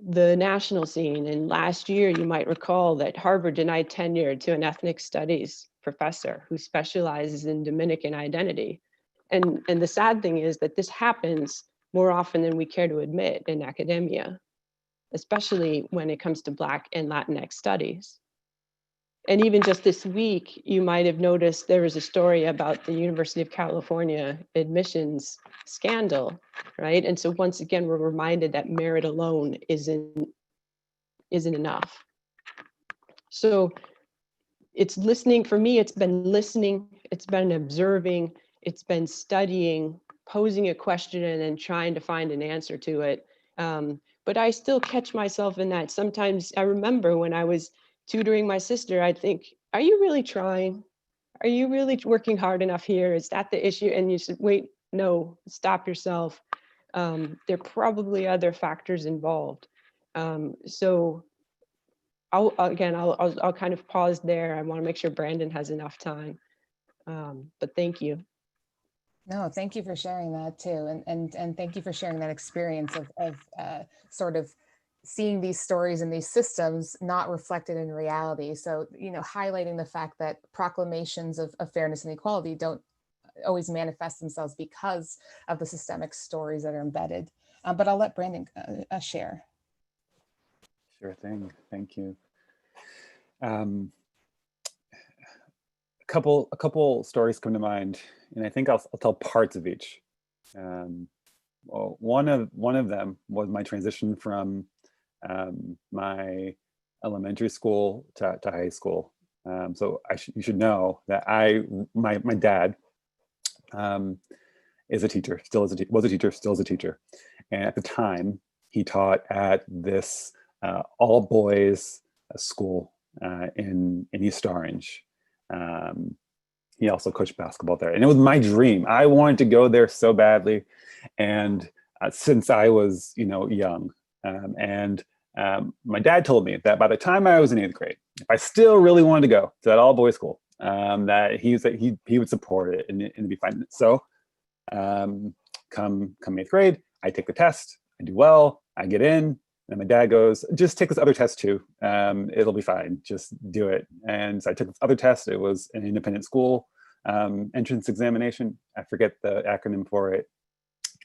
the national scene. And last year, you might recall that Harvard denied tenure to an ethnic studies professor who specializes in Dominican identity. And the sad thing is that this happens more often than we care to admit in academia, especially when it comes to Black and Latinx studies. And even just this week, you might have noticed there was a story about the University of California admissions scandal, right? And so once again, we're reminded that merit alone isn't enough. So it's listening, for me, it's been listening, it's been observing, it's been studying, posing a question and then trying to find an answer to it. But I still catch myself in that. Sometimes I remember when I was tutoring my sister, I'd think, are you really trying? Are you really working hard enough here? Is that the issue? And you said, wait, no, stop yourself. There are probably other factors involved. So I'll kind of pause there. I want to make sure Brandon has enough time. But thank you. No, thank you for sharing that too. And thank you for sharing that experience of sort of seeing these stories and these systems not reflected in reality. So, you know, highlighting the fact that proclamations of fairness and equality don't always manifest themselves because of the systemic stories that are embedded. But I'll let Brandon share. Sure thing. Thank you. A couple stories come to mind, and I think I'll tell parts of each. Well, one of them was my transition from my elementary school to high school. So you should know that my dad is a teacher, was a teacher, still is a teacher. And at the time, he taught at this all boys school in East Orange. He also coached basketball there, and it was my dream. I wanted to go there so badly, and since I was young, and my dad told me that by the time I was in 8th grade, if I still really wanted to go to that all boys school, that he would support it and it'd be fine. So come 8th grade, I take the test, I do well, I get in. And my dad goes, just take this other test too. It'll be fine. Just do it. And so I took this other test. It was an independent school entrance examination. I forget the acronym for it.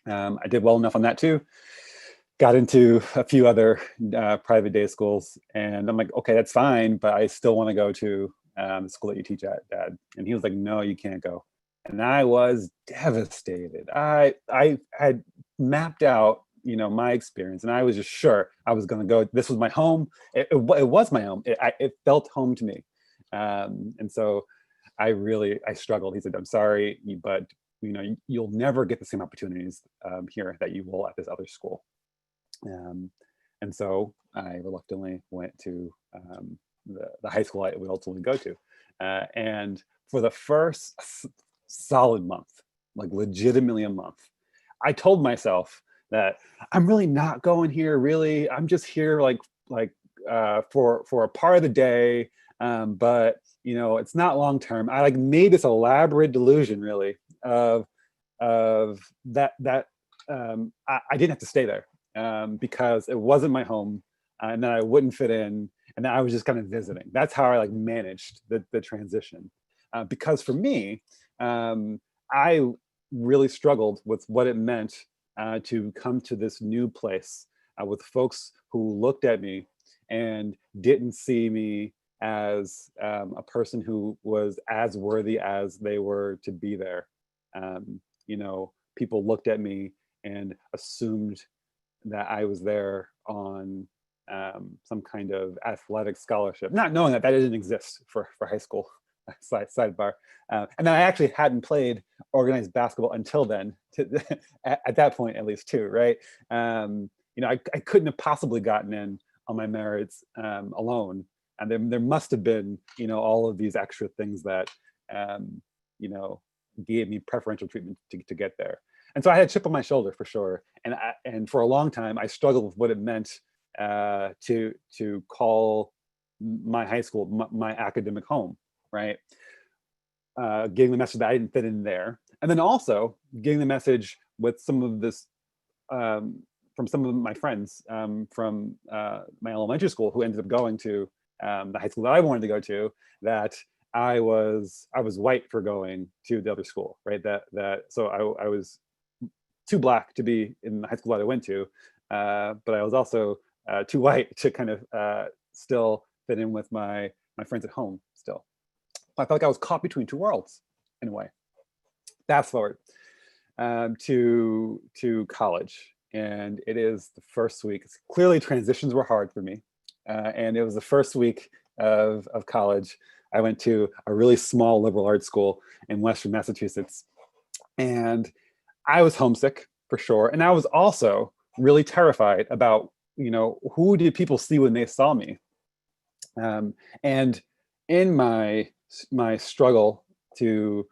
I did well enough on that too. Got into a few other private day schools. And I'm like, okay, that's fine. But I still want to go to the school that you teach at, Dad. And he was like, no, you can't go. And I was devastated. I had mapped out my experience, and I was just sure I was going to go. This was my home. It was my home. It felt home to me. And so I struggled. He said, I'm sorry, but you'll never get the same opportunities here that you will at this other school. And so I reluctantly went to the high school I would ultimately go to. And for the first solid month, like legitimately a month, I told myself that I'm really not going here. Really, I'm just here for a part of the day, but it's not long term. I made this elaborate delusion really of that I didn't have to stay there because it wasn't my home, and that I wouldn't fit in, and that I was just kind of visiting. That's how I managed the transition, because for me, I really struggled with what it meant to come to this new place with folks who looked at me and didn't see me as a person who was as worthy as they were to be there. People looked at me and assumed that I was there on some kind of athletic scholarship, not knowing that didn't exist for high school. Sidebar. And then I actually hadn't played organized basketball until then, at that point at least too, right? I couldn't have possibly gotten in on my merits alone. And there must have been, all of these extra things that, gave me preferential treatment to get there. And so I had a chip on my shoulder for sure. And for a long time, I struggled with what it meant to call my high school my academic home. Right, getting the message that I didn't fit in there, and then also getting the message with some of this from some of my friends from my elementary school who ended up going to the high school that I wanted to go to, that I was white for going to the other school, right? So I was too Black to be in the high school that I went to, but I was also too white to kind of still fit in with my friends at home still. I felt like I was caught between two worlds in a way. Fast forward to college, and it is the first week. Clearly transitions were hard for me, and it was the first week of college. I went to a really small liberal arts school in Western Massachusetts, and I was homesick for sure, and I was also really terrified about who did people see when they saw me, and in my struggle to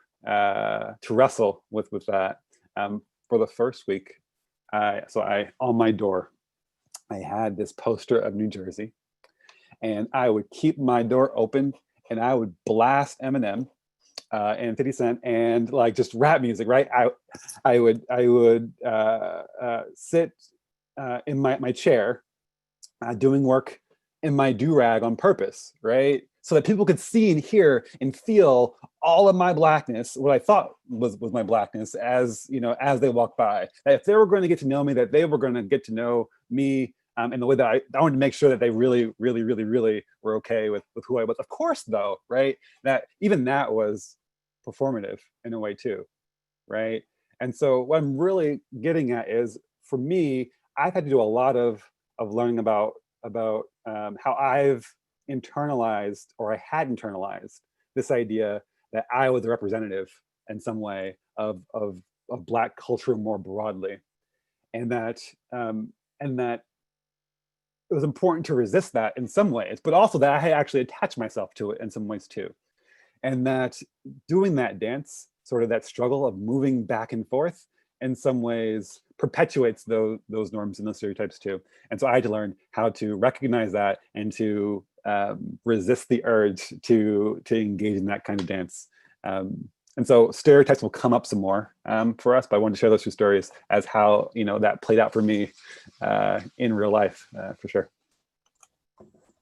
wrestle with that, for the first week, on my door, I had this poster of New Jersey, and I would keep my door open and I would blast Eminem and 50 Cent and just rap music, right? I would sit in my chair doing work in my do-rag on purpose, right? So that people could see and hear and feel all of my Blackness, what I thought was my Blackness, as they walked by. That if they were going to get to know me, that they were going to get to know me in the way that I wanted to make sure that they really were okay with who I was. Of course, though, right? That even that was performative in a way too, right? And so what I'm really getting at is, for me, I've had to do a lot of learning about how I've internalized, or I had internalized, this idea that I was a representative in some way of Black culture more broadly, and that it was important to resist that in some ways, but also that I had actually attached myself to it in some ways too, and that doing that dance, sort of that struggle of moving back and forth, in some ways perpetuates those norms and those stereotypes too. And so I had to learn how to recognize that and to resist the urge to engage in that kind of dance. And so stereotypes will come up some more for us, but I wanted to share those two stories as how, that played out for me in real life, for sure.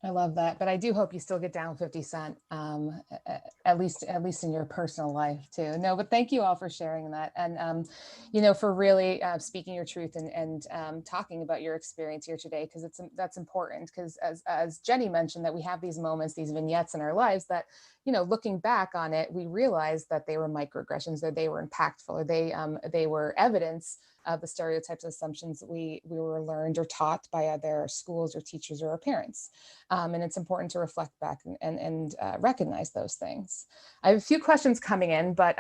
I love that, but I do hope you still get down 50 Cent, at least in your personal life too. No, but thank you all for sharing that, and for really speaking your truth and talking about your experience here today, because that's important. Because as Jenny mentioned, that we have these moments, these vignettes in our lives that, looking back on it, we realized that they were microaggressions, or they were impactful, or they were evidence of the stereotypes and assumptions we were learned or taught by other schools or teachers or our parents. And it's important to reflect back and recognize those things. I have a few questions coming in, but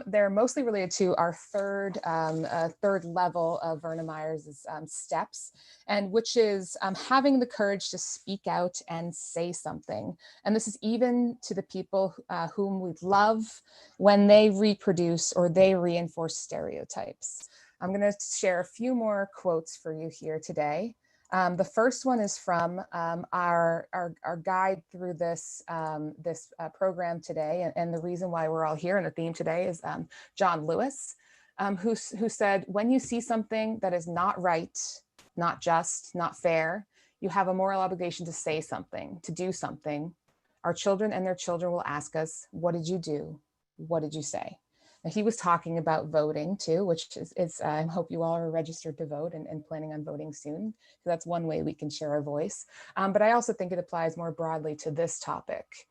they're mostly related to our third level of Vernet Myers' steps, and which is having the courage to speak out and say something. And this is even to the people whom we love when they reproduce or they reinforce stereotypes. I'm going to share a few more quotes for you here today. The first one is from our guide through this program today, and the reason why we're all here, and the theme today is John Lewis, who said, "When you see something that is not right, not just, not fair, you have a moral obligation to say something, to do something. Our children and their children will ask us, 'What did you do? What did you say?'" Now, he was talking about voting too, which is I hope you all are registered to vote and planning on voting soon. So that's one way we can share our voice. But I also think it applies more broadly to this topic.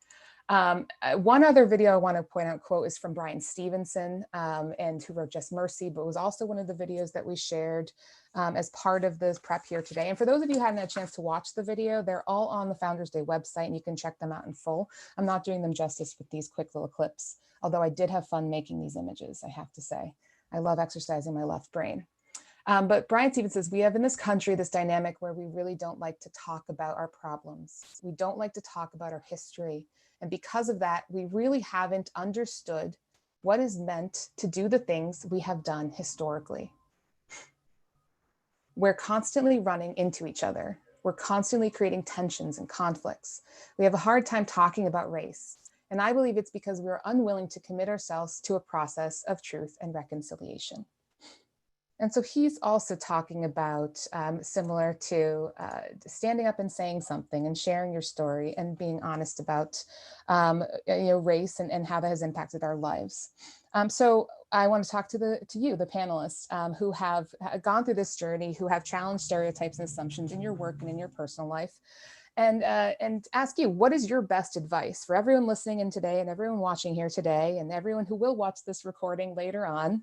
One other video I want to point out quote is from Brian Stevenson, and who wrote Just Mercy, but was also one of the videos that we shared as part of this prep here today. And for those of you who hadn't had a chance to watch the video, they're all on the Founders Day website, and you can check them out in full. I'm not doing them justice with these quick little clips, although I did have fun making these images, I have to say. I love exercising my left brain. But Brian Stevens says, "We have in this country this dynamic where we really don't like to talk about our problems. We don't like to talk about our history. And because of that, we really haven't understood what is meant to do the things we have done historically. We're constantly running into each other. We're constantly creating tensions and conflicts. We have a hard time talking about race. And I believe it's because we are unwilling to commit ourselves to a process of truth and reconciliation." And so he's also talking about similar to standing up and saying something and sharing your story and being honest about race and how that has impacted our lives. So I want to talk to you, the panelists, who have gone through this journey, who have challenged stereotypes and assumptions in your work and in your personal life. And ask you, what is your best advice for everyone listening in today and everyone watching here today and everyone who will watch this recording later on?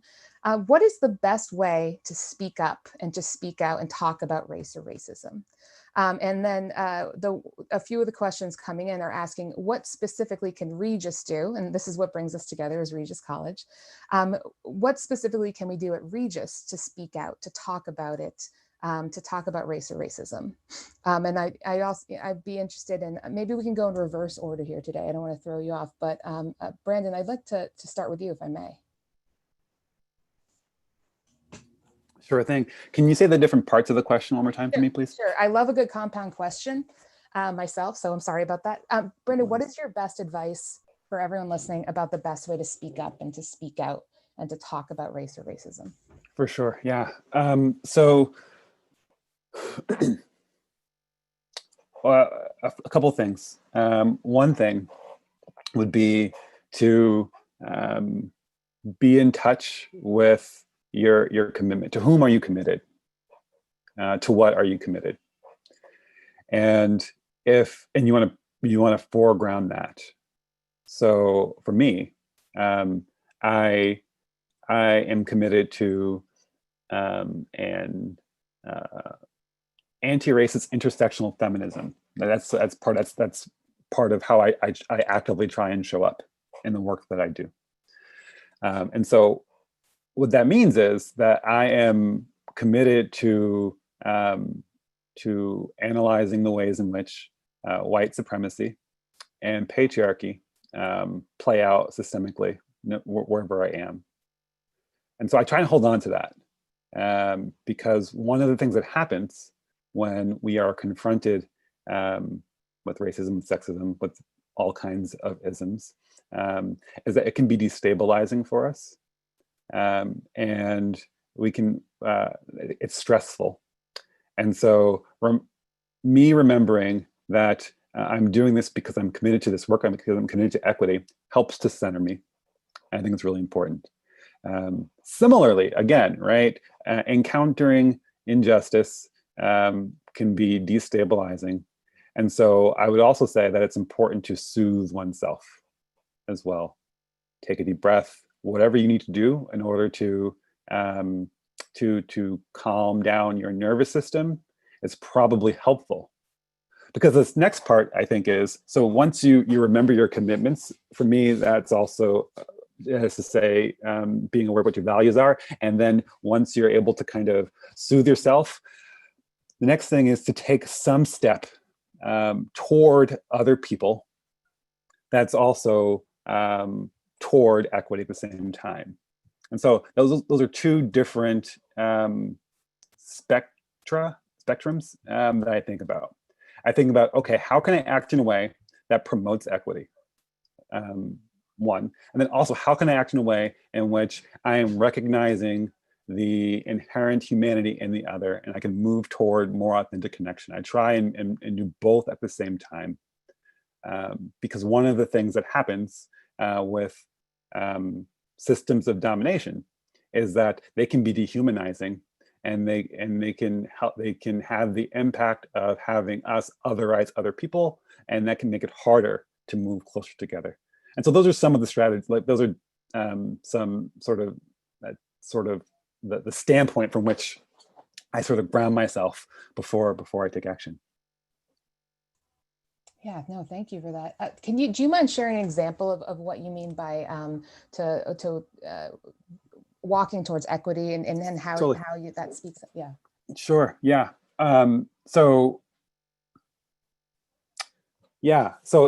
What is the best way to speak up and to speak out and talk about race or racism? And then a few of the questions coming in are asking, what specifically can Regis do? And this is what brings us together as Regis College. What specifically can we do at Regis to speak out, to talk about it? To talk about race or racism. And I'd be interested in, maybe we can go in reverse order here today. I don't want to throw you off, but Brandon, I'd like to start with you if I may. Sure thing. Can you say the different parts of the question one more time for me, please? Sure, I love a good compound question myself, so I'm sorry about that. Brandon, what is your best advice for everyone listening about the best way to speak up and to speak out and to talk about race or racism? For sure, yeah. So, a couple things. One thing would be to be in touch with your commitment. To whom are you committed? To what are you committed? And you want to foreground that. So for me, I am committed to an anti-racist intersectional feminism. That's part of how I actively try and show up in the work that I do. And so what that means is that I am committed to analyzing the ways in which white supremacy and patriarchy play out systemically wherever I am. And so I try and hold on to that because one of the things that happens when we are confronted with racism, sexism, with all kinds of isms, is that it can be destabilizing for us. And we can, it's stressful. And so me remembering that I'm doing this because I'm committed to this work, because I'm committed to equity, helps to center me. I think it's really important. Similarly, again, right, encountering injustice can be destabilizing. And so I would also say that it's important to soothe oneself as well. Take a deep breath, whatever you need to do in order to calm down your nervous system is probably helpful. Because this next part, I think, is, so once you remember your commitments, for me, that's also, as to say, being aware of what your values are. And then once you're able to kind of soothe yourself, the next thing is to take some step toward other people that's also toward equity at the same time. And so those are two different spectrums that I think about. I think about, okay, how can I act in a way that promotes equity? One, and then also how can I act in a way in which I am recognizing the inherent humanity in the other, and I can move toward more authentic connection. I try and do both at the same time. Because one of the things that happens with systems of domination is that they can be dehumanizing, and they can have the impact of having us otherize other people, and that can make it harder to move closer together. And so those are some of the strategies. Like those are some sort of the standpoint from which I sort of ground myself before I take action. Yeah, no, thank you for that. Do you mind sharing an example of what you mean by walking towards equity and how Totally. that speaks? Yeah. Sure. Yeah. So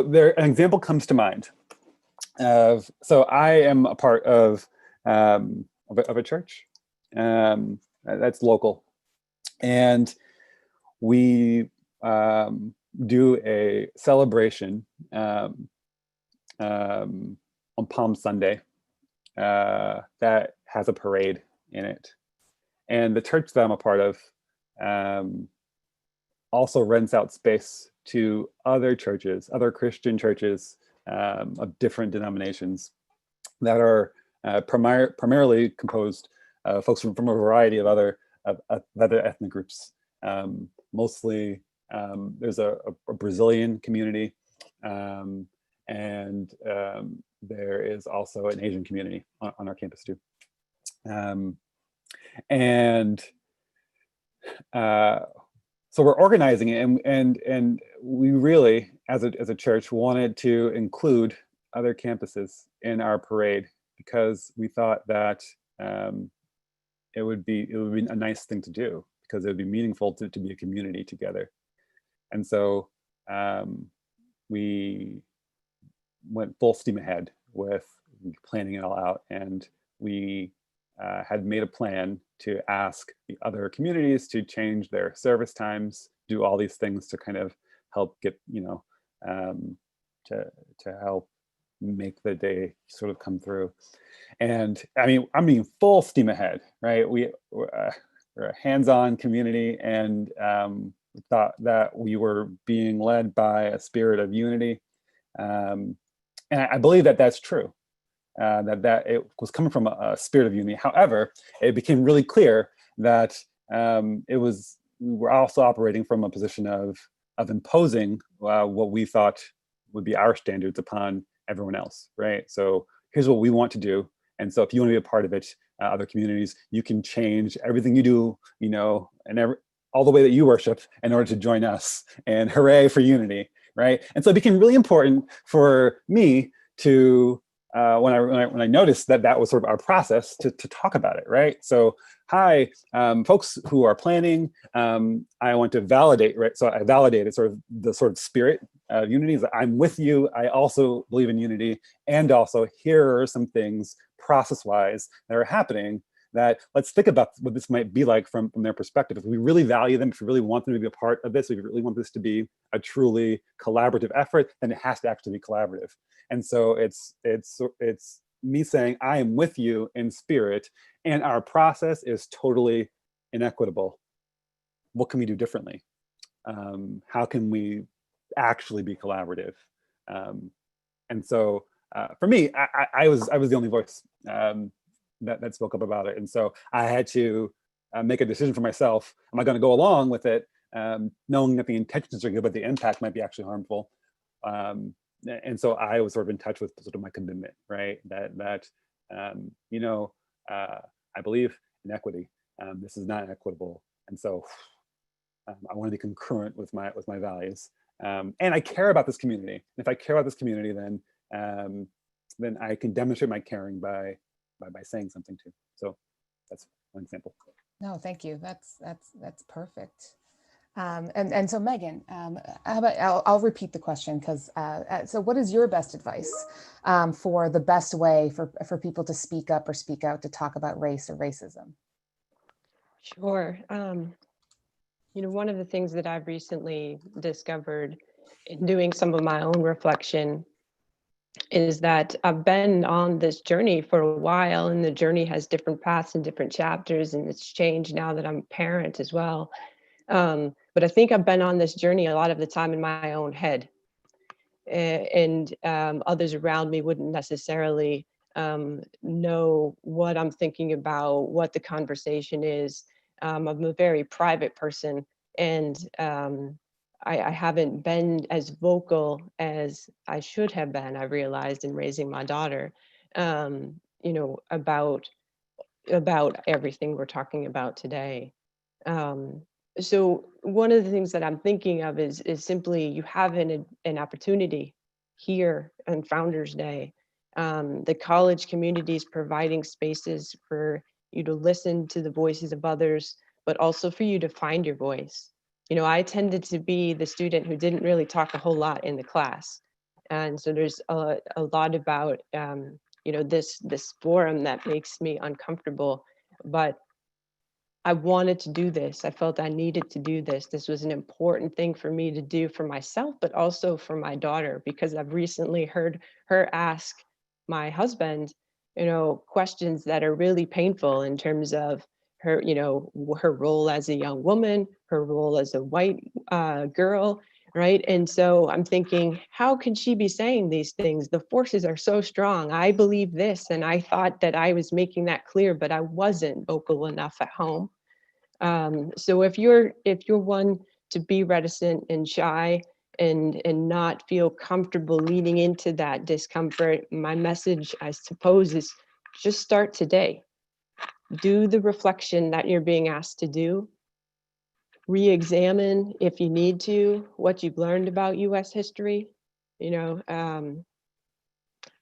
there an example comes to mind of, so I am a part of a church that's local, and we do a celebration on Palm Sunday that has a parade in it. And the church that I'm a part of also rents out space to other churches, other Christian churches of different denominations that are primarily composed of folks from a variety of other ethnic groups. Mostly, there's a Brazilian community, and there is also an Asian community on our campus too. So we're organizing it, and we really, as a church, wanted to include other campuses in our parade because we thought that it would be a nice thing to do, because it would be meaningful to be a community together. And so we went full steam ahead with planning it all out, and we had made a plan to ask the other communities to change their service times, do all these things to kind of help get, to help make the day sort of come through. And I mean, full steam ahead, right? We're a hands-on community, and thought that we were being led by a spirit of unity. And I believe that that's true. That it was coming from a spirit of unity. However, it became really clear that we were also operating from a position of imposing what we thought would be our standards upon everyone else, right? So here's what we want to do. And so if you want to be a part of it, other communities, you can change everything you do, and all the way that you worship in order to join us. And hooray for unity, right? And so it became really important for me to, when I noticed that was sort of our process, to talk about it, right? So hi, folks who are planning, I want to validate, right? So I validated sort of the sort of spirit of unity, is that I'm with you. I also believe in unity. And also here are some things process-wise that are happening that let's think about what this might be like from their perspective. If we really value them, if we really want them to be a part of this, if we really want this to be a truly collaborative effort, then it has to actually be collaborative. And so it's me saying, I am with you in spirit, and our process is totally inequitable. What can we do differently? How can we actually be collaborative? And so for me, I was the only voice that spoke up about it. And so I had to make a decision for myself. Am I going to go along with it, knowing that the intentions are good, but the impact might be actually harmful? And so I was sort of in touch with sort of my commitment, right? That I believe in equity. This is not equitable, and so I want to be concurrent with my values. And I care about this community. And if I care about this community, then I can demonstrate my caring by saying something too. So that's one example. No, thank you. That's perfect. And so Megan, how about I'll repeat the question, because so what is your best advice for the best way for people to speak up or speak out to talk about race or racism? Sure. One of the things that I've recently discovered in doing some of my own reflection is that I've been on this journey for a while, and the journey has different paths and different chapters, and it's changed now that I'm a parent as well. But I think I've been on this journey a lot of the time in my own head, and others around me wouldn't necessarily know what I'm thinking about, what the conversation is. I'm a very private person, and I haven't been as vocal as I should have been, I realized, in raising my daughter, about everything we're talking about today. So one of the things that I'm thinking of is simply, you have an opportunity here on Founders Day. The college community is providing spaces for you to listen to the voices of others, but also for you to find your voice. I tended to be the student who didn't really talk a whole lot in the class. And so there's a lot about, this forum that makes me uncomfortable, but I wanted to do this. I felt I needed to do this. This was an important thing for me to do for myself, but also for my daughter, because I've recently heard her ask my husband, questions that are really painful in terms of her, her role as a young woman, her role as a white girl, right? And so I'm thinking, how can she be saying these things? The forces are so strong. I believe this, and I thought that I was making that clear, but I wasn't vocal enough at home. So if you're one to be reticent and shy and not feel comfortable leaning into that discomfort, my message, I suppose, is just start today. Do the reflection that you're being asked to do. Re-examine, if you need to, what you've learned about US history.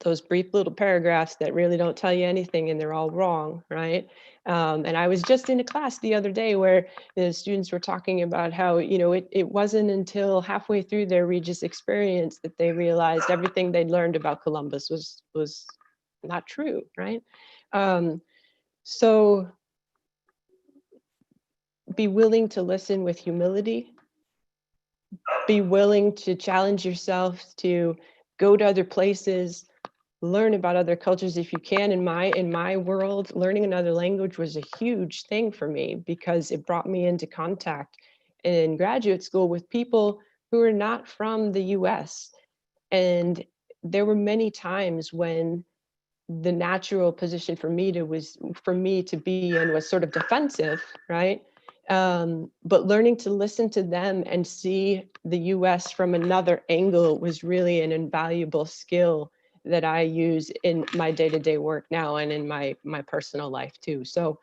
Those brief little paragraphs that really don't tell you anything, and they're all wrong, right? And I was just in a class the other day where the students were talking about how, it wasn't until halfway through their Regis experience that they realized everything they'd learned about Columbus was not true, right? So be willing to listen with humility. Be willing to challenge yourself to go to other places, learn about other cultures if you can. In my world, learning another language was a huge thing for me, because it brought me into contact in graduate school with people who are not from the US. And there were many times when the natural position for me to be in was sort of defensive, right? But learning to listen to them and see the US from another angle was really an invaluable skill that I use in my day-to-day work now and in my personal life too. So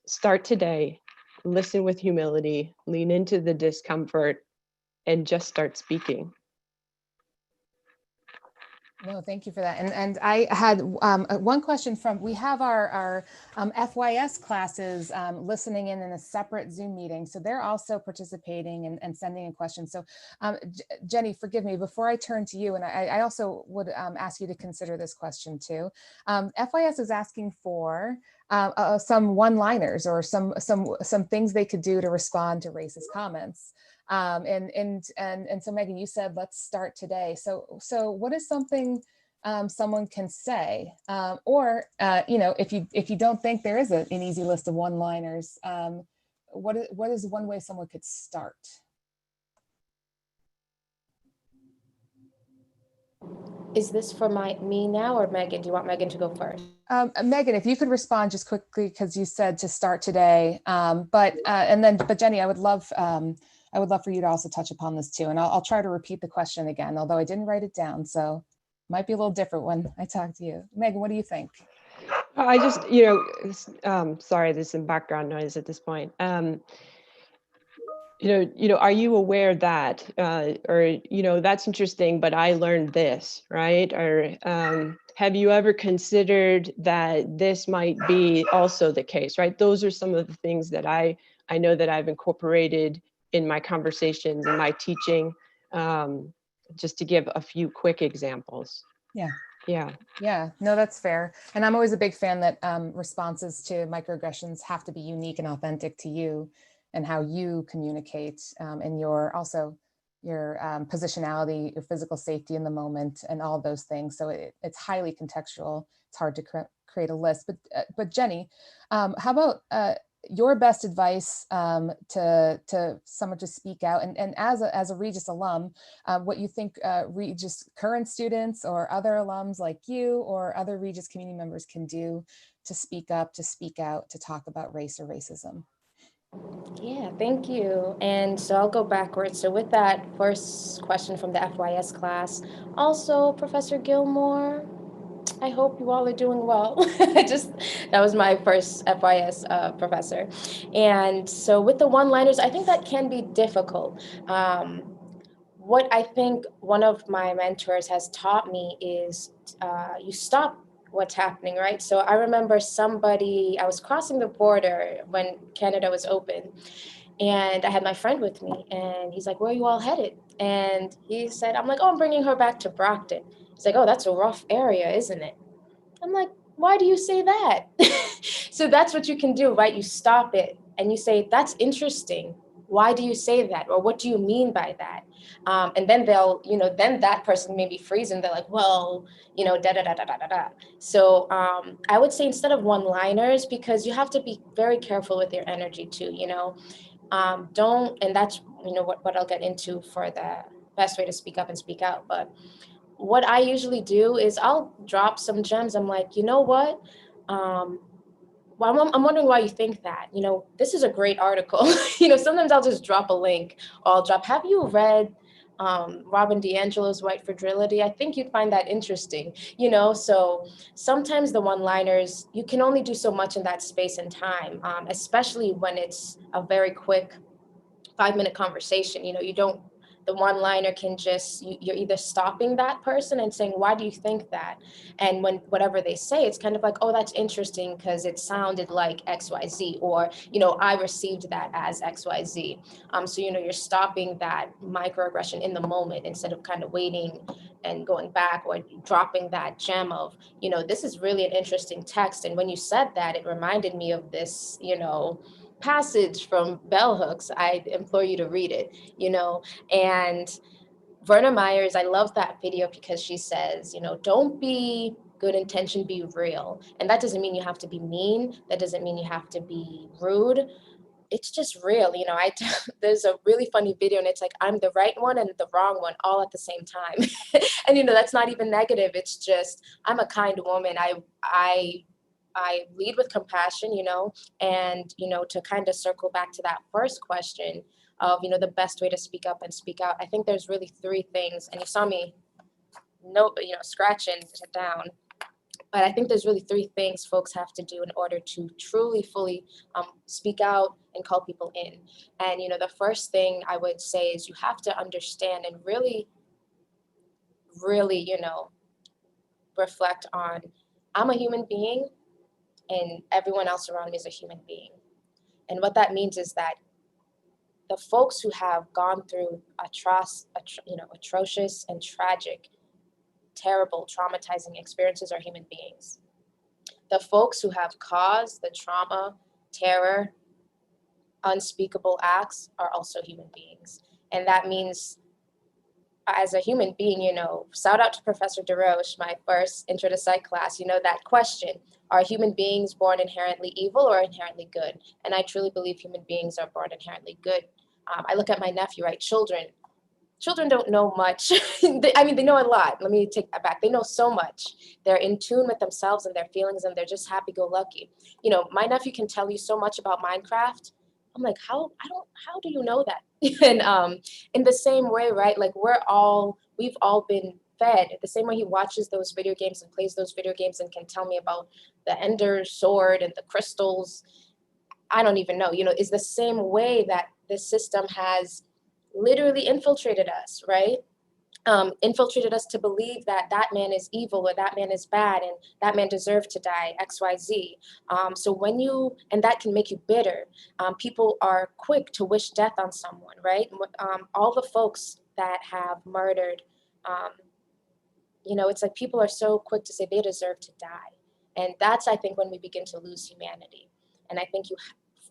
start today, listen with humility, lean into the discomfort, and just start speaking. No, thank you for that. And I had one question from, we have our FYS classes listening in a separate Zoom meeting. So they're also participating and sending in questions. So Jenny, forgive me, before I turn to you, and I also would ask you to consider this question too. FYS is asking for some one-liners or some things they could do to respond to racist comments. And so Megan, you said, let's start today. So what is something someone can say, or if you don't think there is an easy list of one-liners, what is one way someone could start? Is this for me now or Megan? Do you want Megan to go first? Megan, if you could respond just quickly, because you said to start today, but Jenny, I would love for you to also touch upon this too. And I'll try to repeat the question again, although I didn't write it down. So it might be a little different when I talk to you. Megan, what do you think? I just, sorry, there's some background noise at this point. Are you aware that, that's interesting, but I learned this, right? Or have you ever considered that this might be also the case, right? Those are some of the things that I know that I've incorporated in my conversations and my teaching, just to give a few quick examples. Yeah, no, that's fair. And I'm always a big fan that responses to microaggressions have to be unique and authentic to you and how you communicate, and your positionality, your physical safety in the moment, and all those things. So it's highly contextual. It's hard to create a list. But Jenny, how about your best advice to someone to speak out, and as a Regis alum, what you think Regis current students or other alums like you or other Regis community members can do to speak up, to speak out, to talk about race or racism? Yeah, thank you. And so I'll go backwards. So with that first question from the FYS class, also Professor Gilmore, I hope you all are doing well. That was my first FYS professor. And so with the one-liners, I think that can be difficult. What I think one of my mentors has taught me is you stop what's happening, right? So I remember I was crossing the border when Canada was open, and I had my friend with me, and he's like, where are you all headed? And he said, I'm like, oh, I'm bringing her back to Brockton. He's like, oh, that's a rough area, isn't it? I'm like, why do you say that? So that's what you can do, right? You stop it and you say, that's interesting. Why do you say that? Or what do you mean by that? And then then that person maybe freeze and they're like, well, da da da da da da da. So I would say instead of one-liners, because you have to be very careful with your energy too, and that's, what I'll get into for the best way to speak up and speak out. But what I usually do is I'll drop some gems. I'm like, you know what? Well, I'm wondering why you think that. This is a great article. Sometimes I'll just drop a link, or I'll drop, have you read Robin DiAngelo's White Fragility? I think you'd find that interesting. So sometimes the one-liners, you can only do so much in that space and time, especially when it's a very quick 5-minute conversation. The one-liner can just, you're either stopping that person and saying, why do you think that? And when whatever they say, it's kind of like, oh, that's interesting because it sounded like XYZ, or, I received that as XYZ. So, you're stopping that microaggression in the moment instead of kind of waiting and going back, or dropping that gem of, this is really an interesting text. And when you said that, it reminded me of this, passage from Bell Hooks. I implore you to read it, and Verna Myers, I love that video because she says, don't be good intention, be real. And that doesn't mean you have to be mean. That doesn't mean you have to be rude. It's just real. There's a really funny video and it's like, I'm the right one and the wrong one all at the same time. And, that's not even negative. It's just, I'm a kind woman. I I lead with compassion, and, to kind of circle back to that first question of, the best way to speak up and speak out. I think there's really three things, and you saw me scratching it down. But I think there's really three things folks have to do in order to truly, fully speak out and call people in. And, the first thing I would say is you have to understand and really, reflect on, I'm a human being and everyone else around me is a human being. And what that means is that the folks who have gone through atrocious and tragic, terrible, traumatizing experiences are human beings. The folks who have caused the trauma, terror, unspeakable acts are also human beings. And that means, as a human being, shout out to Professor DeRoche, my first intro to psych class, that question, are human beings born inherently evil or inherently good? And I truly believe human beings are born inherently good. I look at my nephew, right? Children don't know much. They know a lot. Let me take that back. They know so much. They're in tune with themselves and their feelings, and they're just happy-go-lucky. My nephew can tell you so much about Minecraft. I'm like, how do you know that? And in the same way, right? Like we've all been fed the same way he watches those video games and plays those video games and can tell me about the Ender sword and the crystals. I don't even know, is the same way that the system has literally infiltrated us, right? Infiltrated us to believe that that man is evil or that man is bad and that man deserved to die, XYZ. And that can make you bitter. People are quick to wish death on someone, right? All the folks that have murdered, it's like people are so quick to say they deserve to die. And that's, I think, when we begin to lose humanity. And I think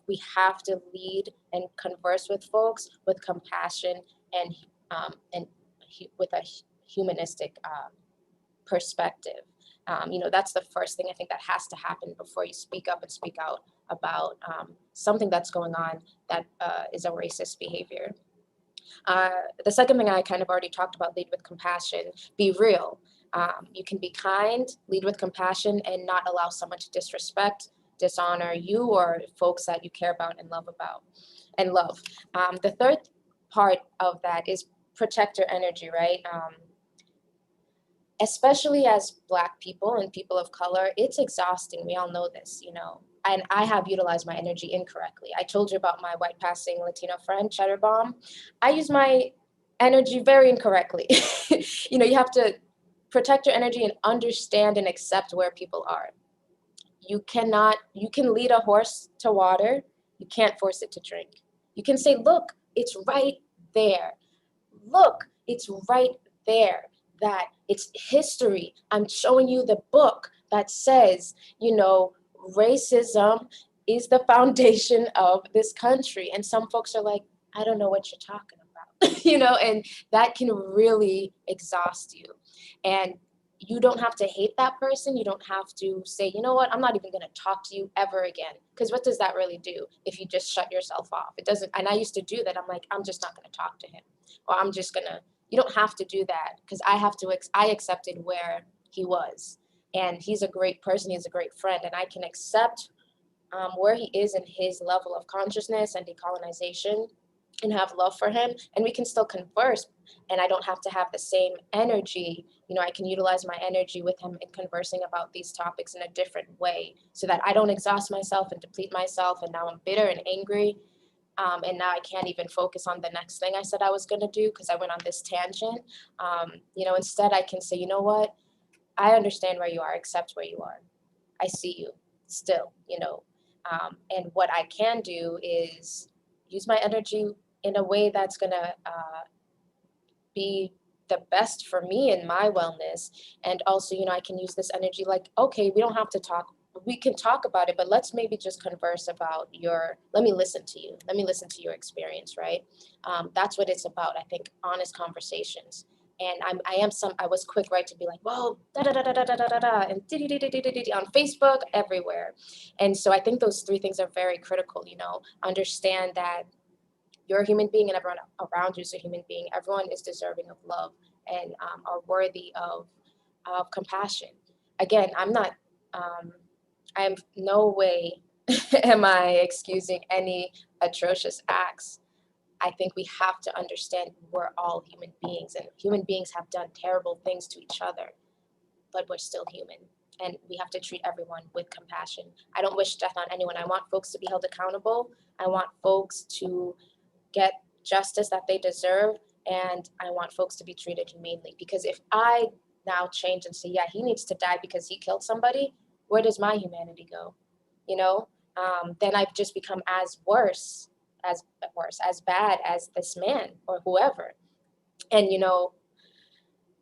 we have to lead and converse with folks with compassion and with a humanistic perspective. That's the first thing I think that has to happen before you speak up and speak out about something that's going on that is a racist behavior. The second thing I kind of already talked about, lead with compassion, be real. You can be kind, lead with compassion, and not allow someone to disrespect, dishonor you or folks that you care about and love. The third part of that is protect your energy, right? Especially as Black people and people of color, it's exhausting. We all know this, and I have utilized my energy incorrectly. I told you about my white passing Latino friend, Cheddar Bomb. I use my energy very incorrectly. You have to protect your energy and understand and accept where people are. You can lead a horse to water. You can't force it to drink. You can say, look, it's right there. Look, it's right there. That it's history. I'm showing you the book that says, racism is the foundation of this country. And some folks are like, I don't know what you're talking about, and that can really exhaust you. And you don't have to hate that person. You don't have to say, you know what, I'm not even going to talk to you ever again. Because what does that really do if you just shut yourself off? It doesn't. And I used to do that. I'm like, I'm just not going to talk to him. Or I'm just going to, you don't have to do that, because I accepted where he was. And he's a great person. He's a great friend. And I can accept where he is in his level of consciousness and decolonization and have love for him. And we can still converse. And I don't have to have the same energy. I can utilize my energy with him in conversing about these topics in a different way so that I don't exhaust myself and deplete myself. And now I'm bitter and angry. And now I can't even focus on the next thing I said I was going to do because I went on this tangent. Instead I can say, you know what? I understand where you are, accept where you are. I see you still, and what I can do is use my energy in a way that's going to be the best for me and my wellness. And also, I can use this energy like, okay, we don't have to talk. We can talk about it, but let's maybe just converse about let me listen to you. Let me listen to your experience, right? That's what it's about. I think honest conversations. And I was quick, right, to be like, well, da da da da da da da da, and on Facebook, everywhere. And so I think those three things are very critical. Understand that you're a human being and everyone around you is a human being. Everyone is deserving of love and are worthy of compassion. Again, I'm not I'm no way am I excusing any atrocious acts. I think we have to understand we're all human beings, and human beings have done terrible things to each other, but we're still human, and we have to treat everyone with compassion. I don't wish death on anyone. I want folks to be held accountable. I want folks to get justice that they deserve, and I want folks to be treated humanely. Because if I now change and say, yeah, he needs to die because he killed somebody, where does my humanity go? You know, then I've just become as bad as this man or whoever. And, you know,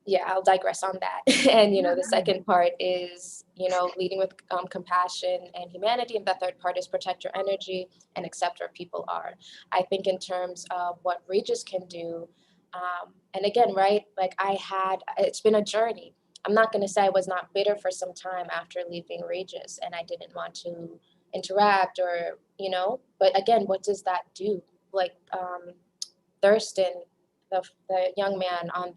yeah, I'll digress on that. And, you know, the second part is, you know, leading with compassion and humanity. And the third part is protect your energy and accept where people are. I think in terms of what Regis can do, and again, right, like it's been a journey. I'm not going to say I was not bitter for some time after leaving Regis and I didn't want to interact or, you know, but again, what does that do? Like Thurston, the young man on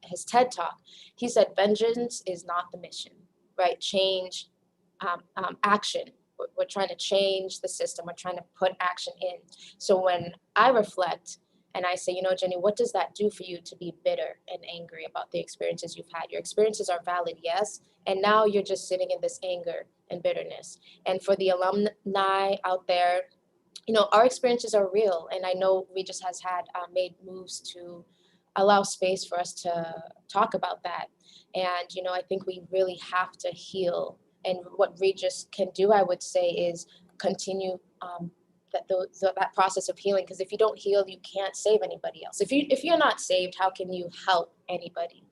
his TED Talk, he said, vengeance is not the mission, right? Change, action. We're trying to change the system. We're trying to put action in. So when I reflect and I say, you know, Jenny, what does that do for you to be bitter and angry about the experiences you've had? Your experiences are valid, yes. And now you're just sitting in this anger and bitterness. And for the alumni out there, you know, our experiences are real. And I know Regis has had made moves to allow space for us to talk about that. And, you know, I think we really have to heal. And what Regis can do, I would say, is continue that process of healing. Because if you don't heal, you can't save anybody else. If you're not saved, how can you help anybody?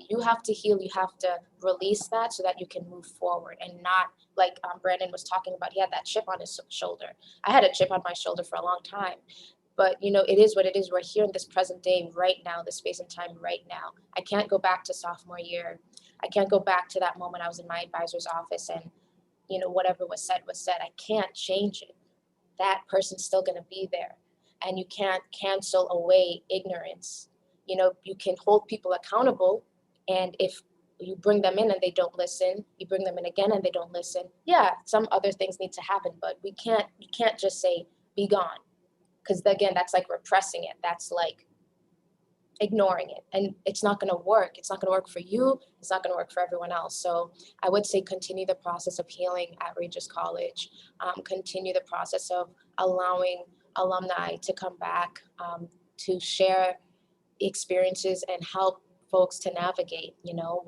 You have to heal. You have to release that so that you can move forward and not like Brandon was talking about. He had that chip on his shoulder. I had a chip on my shoulder for a long time. But, you know, it is what it is. We're here in this present day right now, the space and time right now. I can't go back to sophomore year. I can't go back to that moment I was in my advisor's office and, you know, whatever was said was said. I can't change it. That person's still going to be there. And you can't cancel away ignorance. You know, you can hold people accountable. And if you bring them in and they don't listen, you bring them in again and they don't listen. Yeah, some other things need to happen, but you can't just say, be gone. Because again, that's like repressing it. That's like ignoring it. And it's not going to work. It's not going to work for you. It's not going to work for everyone else. So I would say continue the process of healing at Regis College. Continue the process of allowing alumni to come back to share experiences and help folks to navigate. You know,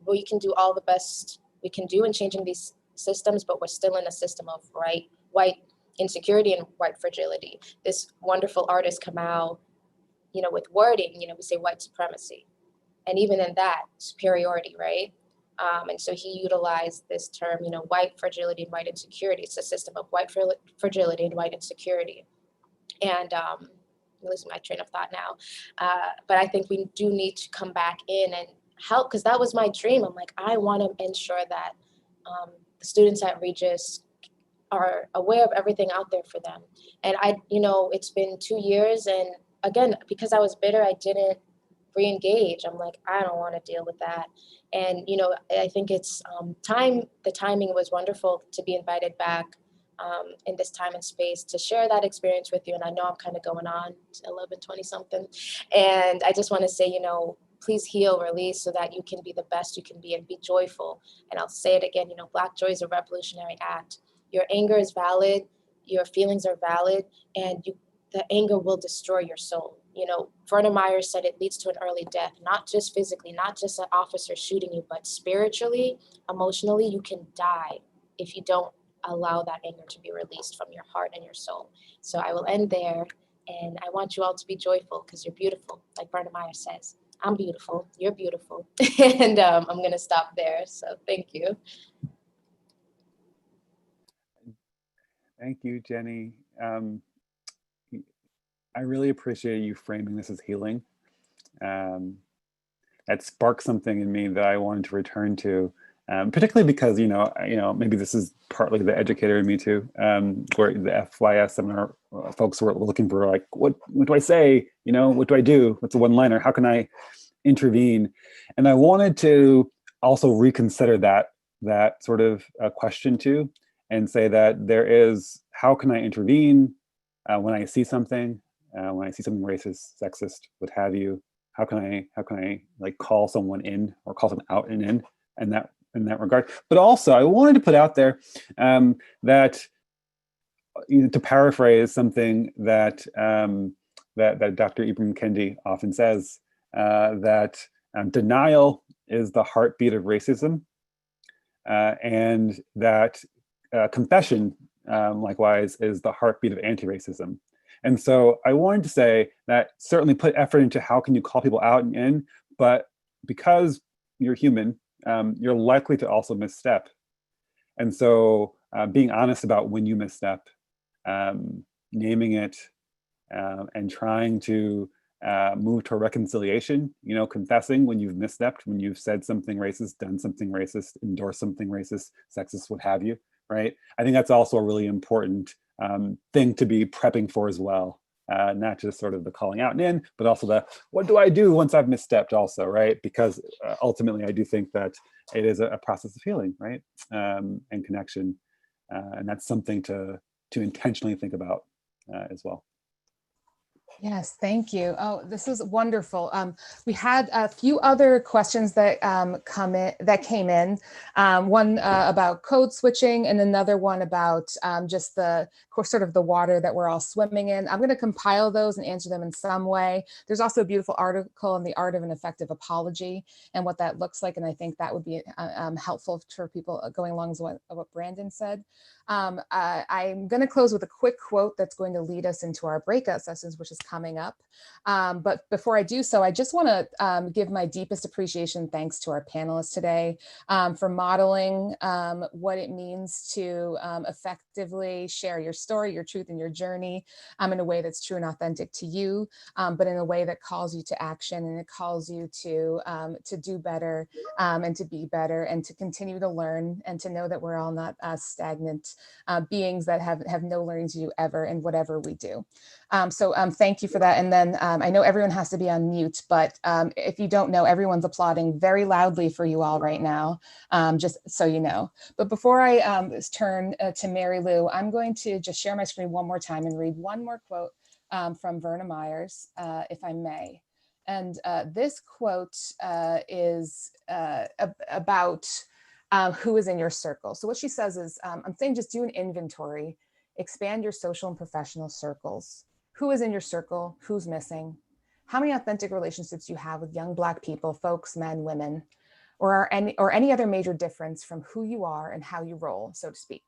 we can do all the best we can do in changing these systems, but we're still in a system of white insecurity and white fragility. This wonderful artist Kamau, you know, with wording, you know, we say white supremacy, and even in that, superiority, right? And so he utilized this term, you know, white fragility and white insecurity. It's a system of white fragility and white insecurity. And I'm losing my train of thought now. But I think we do need to come back in and help, because that was my dream. I'm like, I want to ensure that the students at Regis are aware of everything out there for them. And you know, it's been 2 years, and again, because I was bitter, I didn't re-engage. I'm like, I don't want to deal with that. And, you know, I think it's the timing was wonderful to be invited back in this time and space to share that experience with you. And I know I'm kind of going on to 11, 20 something. And I just want to say, you know, please heal, release, so that you can be the best you can be and be joyful. And I'll say it again, you know, Black joy is a revolutionary act. Your anger is valid, your feelings are valid, and the anger will destroy your soul. You know, Vernet Myers said it leads to an early death, not just physically, not just an officer shooting you, but spiritually, emotionally, you can die if you don't allow that anger to be released from your heart and your soul. So I will end there, and I want you all to be joyful because you're beautiful, like Vernet Myers says. I'm beautiful, you're beautiful, and I'm gonna stop there, so thank you. Thank you, Jenny. I really appreciate you framing this as healing. That sparked something in me that I wanted to return to, particularly because, you know, maybe this is partly the educator in me too, where the FYS seminar folks were looking for like, what do I say? You know, what do I do? What's a one-liner? How can I intervene? And I wanted to also reconsider that that sort of question to, and say that there is, how can I intervene when I see something racist, sexist, what have you? How can I like call someone in or call someone out and in that regard? But also, I wanted to put out there that, to paraphrase something that that Dr. Ibram Kendi often says, that denial is the heartbeat of racism, and that confession, likewise, is the heartbeat of anti-racism. And so I wanted to say that certainly put effort into how can you call people out and in, but because you're human, you're likely to also misstep. And so being honest about when you misstep, naming it, and trying to move to reconciliation, confessing when you've misstepped, when you've said something racist, done something racist, endorsed something racist, sexist, what have you, right? I think that's also a really important thing to be prepping for as well. Not just sort of the calling out and in, but also the, what do I do once I've misstepped also, right? Because ultimately I do think that it is a process of healing, right? And connection. And that's something to intentionally think about as well. Yes, thank you. Oh, this is wonderful. We had a few other questions that came in. One about code switching, and another one about just the sort of the water that we're all swimming in. I'm going to compile those and answer them in some way. There's also a beautiful article on the art of an effective apology and what that looks like, and I think that would be helpful for people going along with what Brandon said. I'm going to close with a quick quote that's going to lead us into our breakout sessions, which is coming up. But before I do so, I just want to give my deepest appreciation, thanks to our panelists today, for modeling what it means to effectively share your story, your truth, and your journey in a way that's true and authentic to you, but in a way that calls you to action, and it calls you to do better, and to be better, and to continue to learn, and to know that we're all not stagnant beings that have no learning to do ever in whatever we do. So thank you for that. And then I know everyone has to be on mute, but if you don't know, everyone's applauding very loudly for you all right now, just so you know. But before I turn to Mary Lou, I'm going to just share my screen one more time and read one more quote from Vernet Myers, if I may. And this quote is about who is in your circle. So what she says is, I'm saying just do an inventory, expand your social and professional circles. Who is in your circle? Who's missing? How many authentic relationships do you have with young Black people, folks, men, women, or any other major difference from who you are and how you roll, so to speak?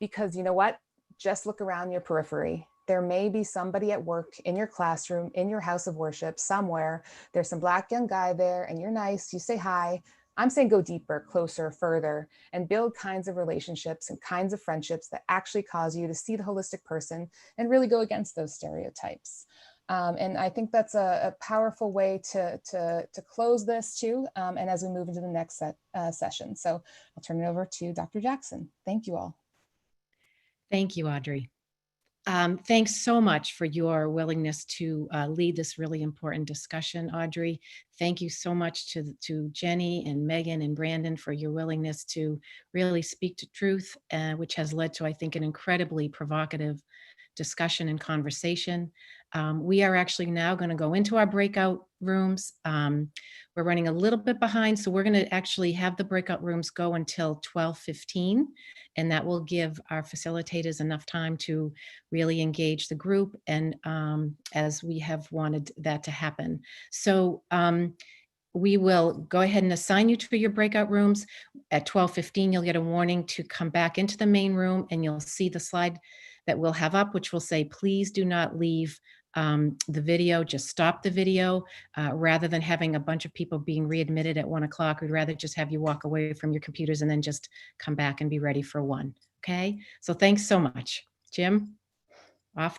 Because you know what? Just look around your periphery. There may be somebody at work, in your classroom, in your house of worship, somewhere. There's some Black young guy there and you're nice, you say hi. I'm saying go deeper, closer, further, and build kinds of relationships and kinds of friendships that actually cause you to see the holistic person and really go against those stereotypes. And I think that's a powerful way to close this too, and as we move into the next session. So I'll turn it over to Dr. Jackson. Thank you all. Thank you, Audrey. Thanks so much for your willingness to lead this really important discussion, Audrey. Thank you so much to Jenny and Megan and Brandon for your willingness to really speak to truth, which has led to, I think, an incredibly provocative discussion and conversation. We are actually now going to go into our breakout rooms. We're running a little bit behind, so we're going to actually have the breakout rooms go until 12:15, and that will give our facilitators enough time to really engage the group, and as we have wanted that to happen. So we will go ahead and assign you to your breakout rooms. At 12:15, you'll get a warning to come back into the main room, and you'll see the slide that we'll have up, which will say, please do not leave the video, just stop the video. Rather than having a bunch of people being readmitted at 1 o'clock, we'd rather just have you walk away from your computers and then just come back and be ready for 1, okay? So thanks so much. Jim, off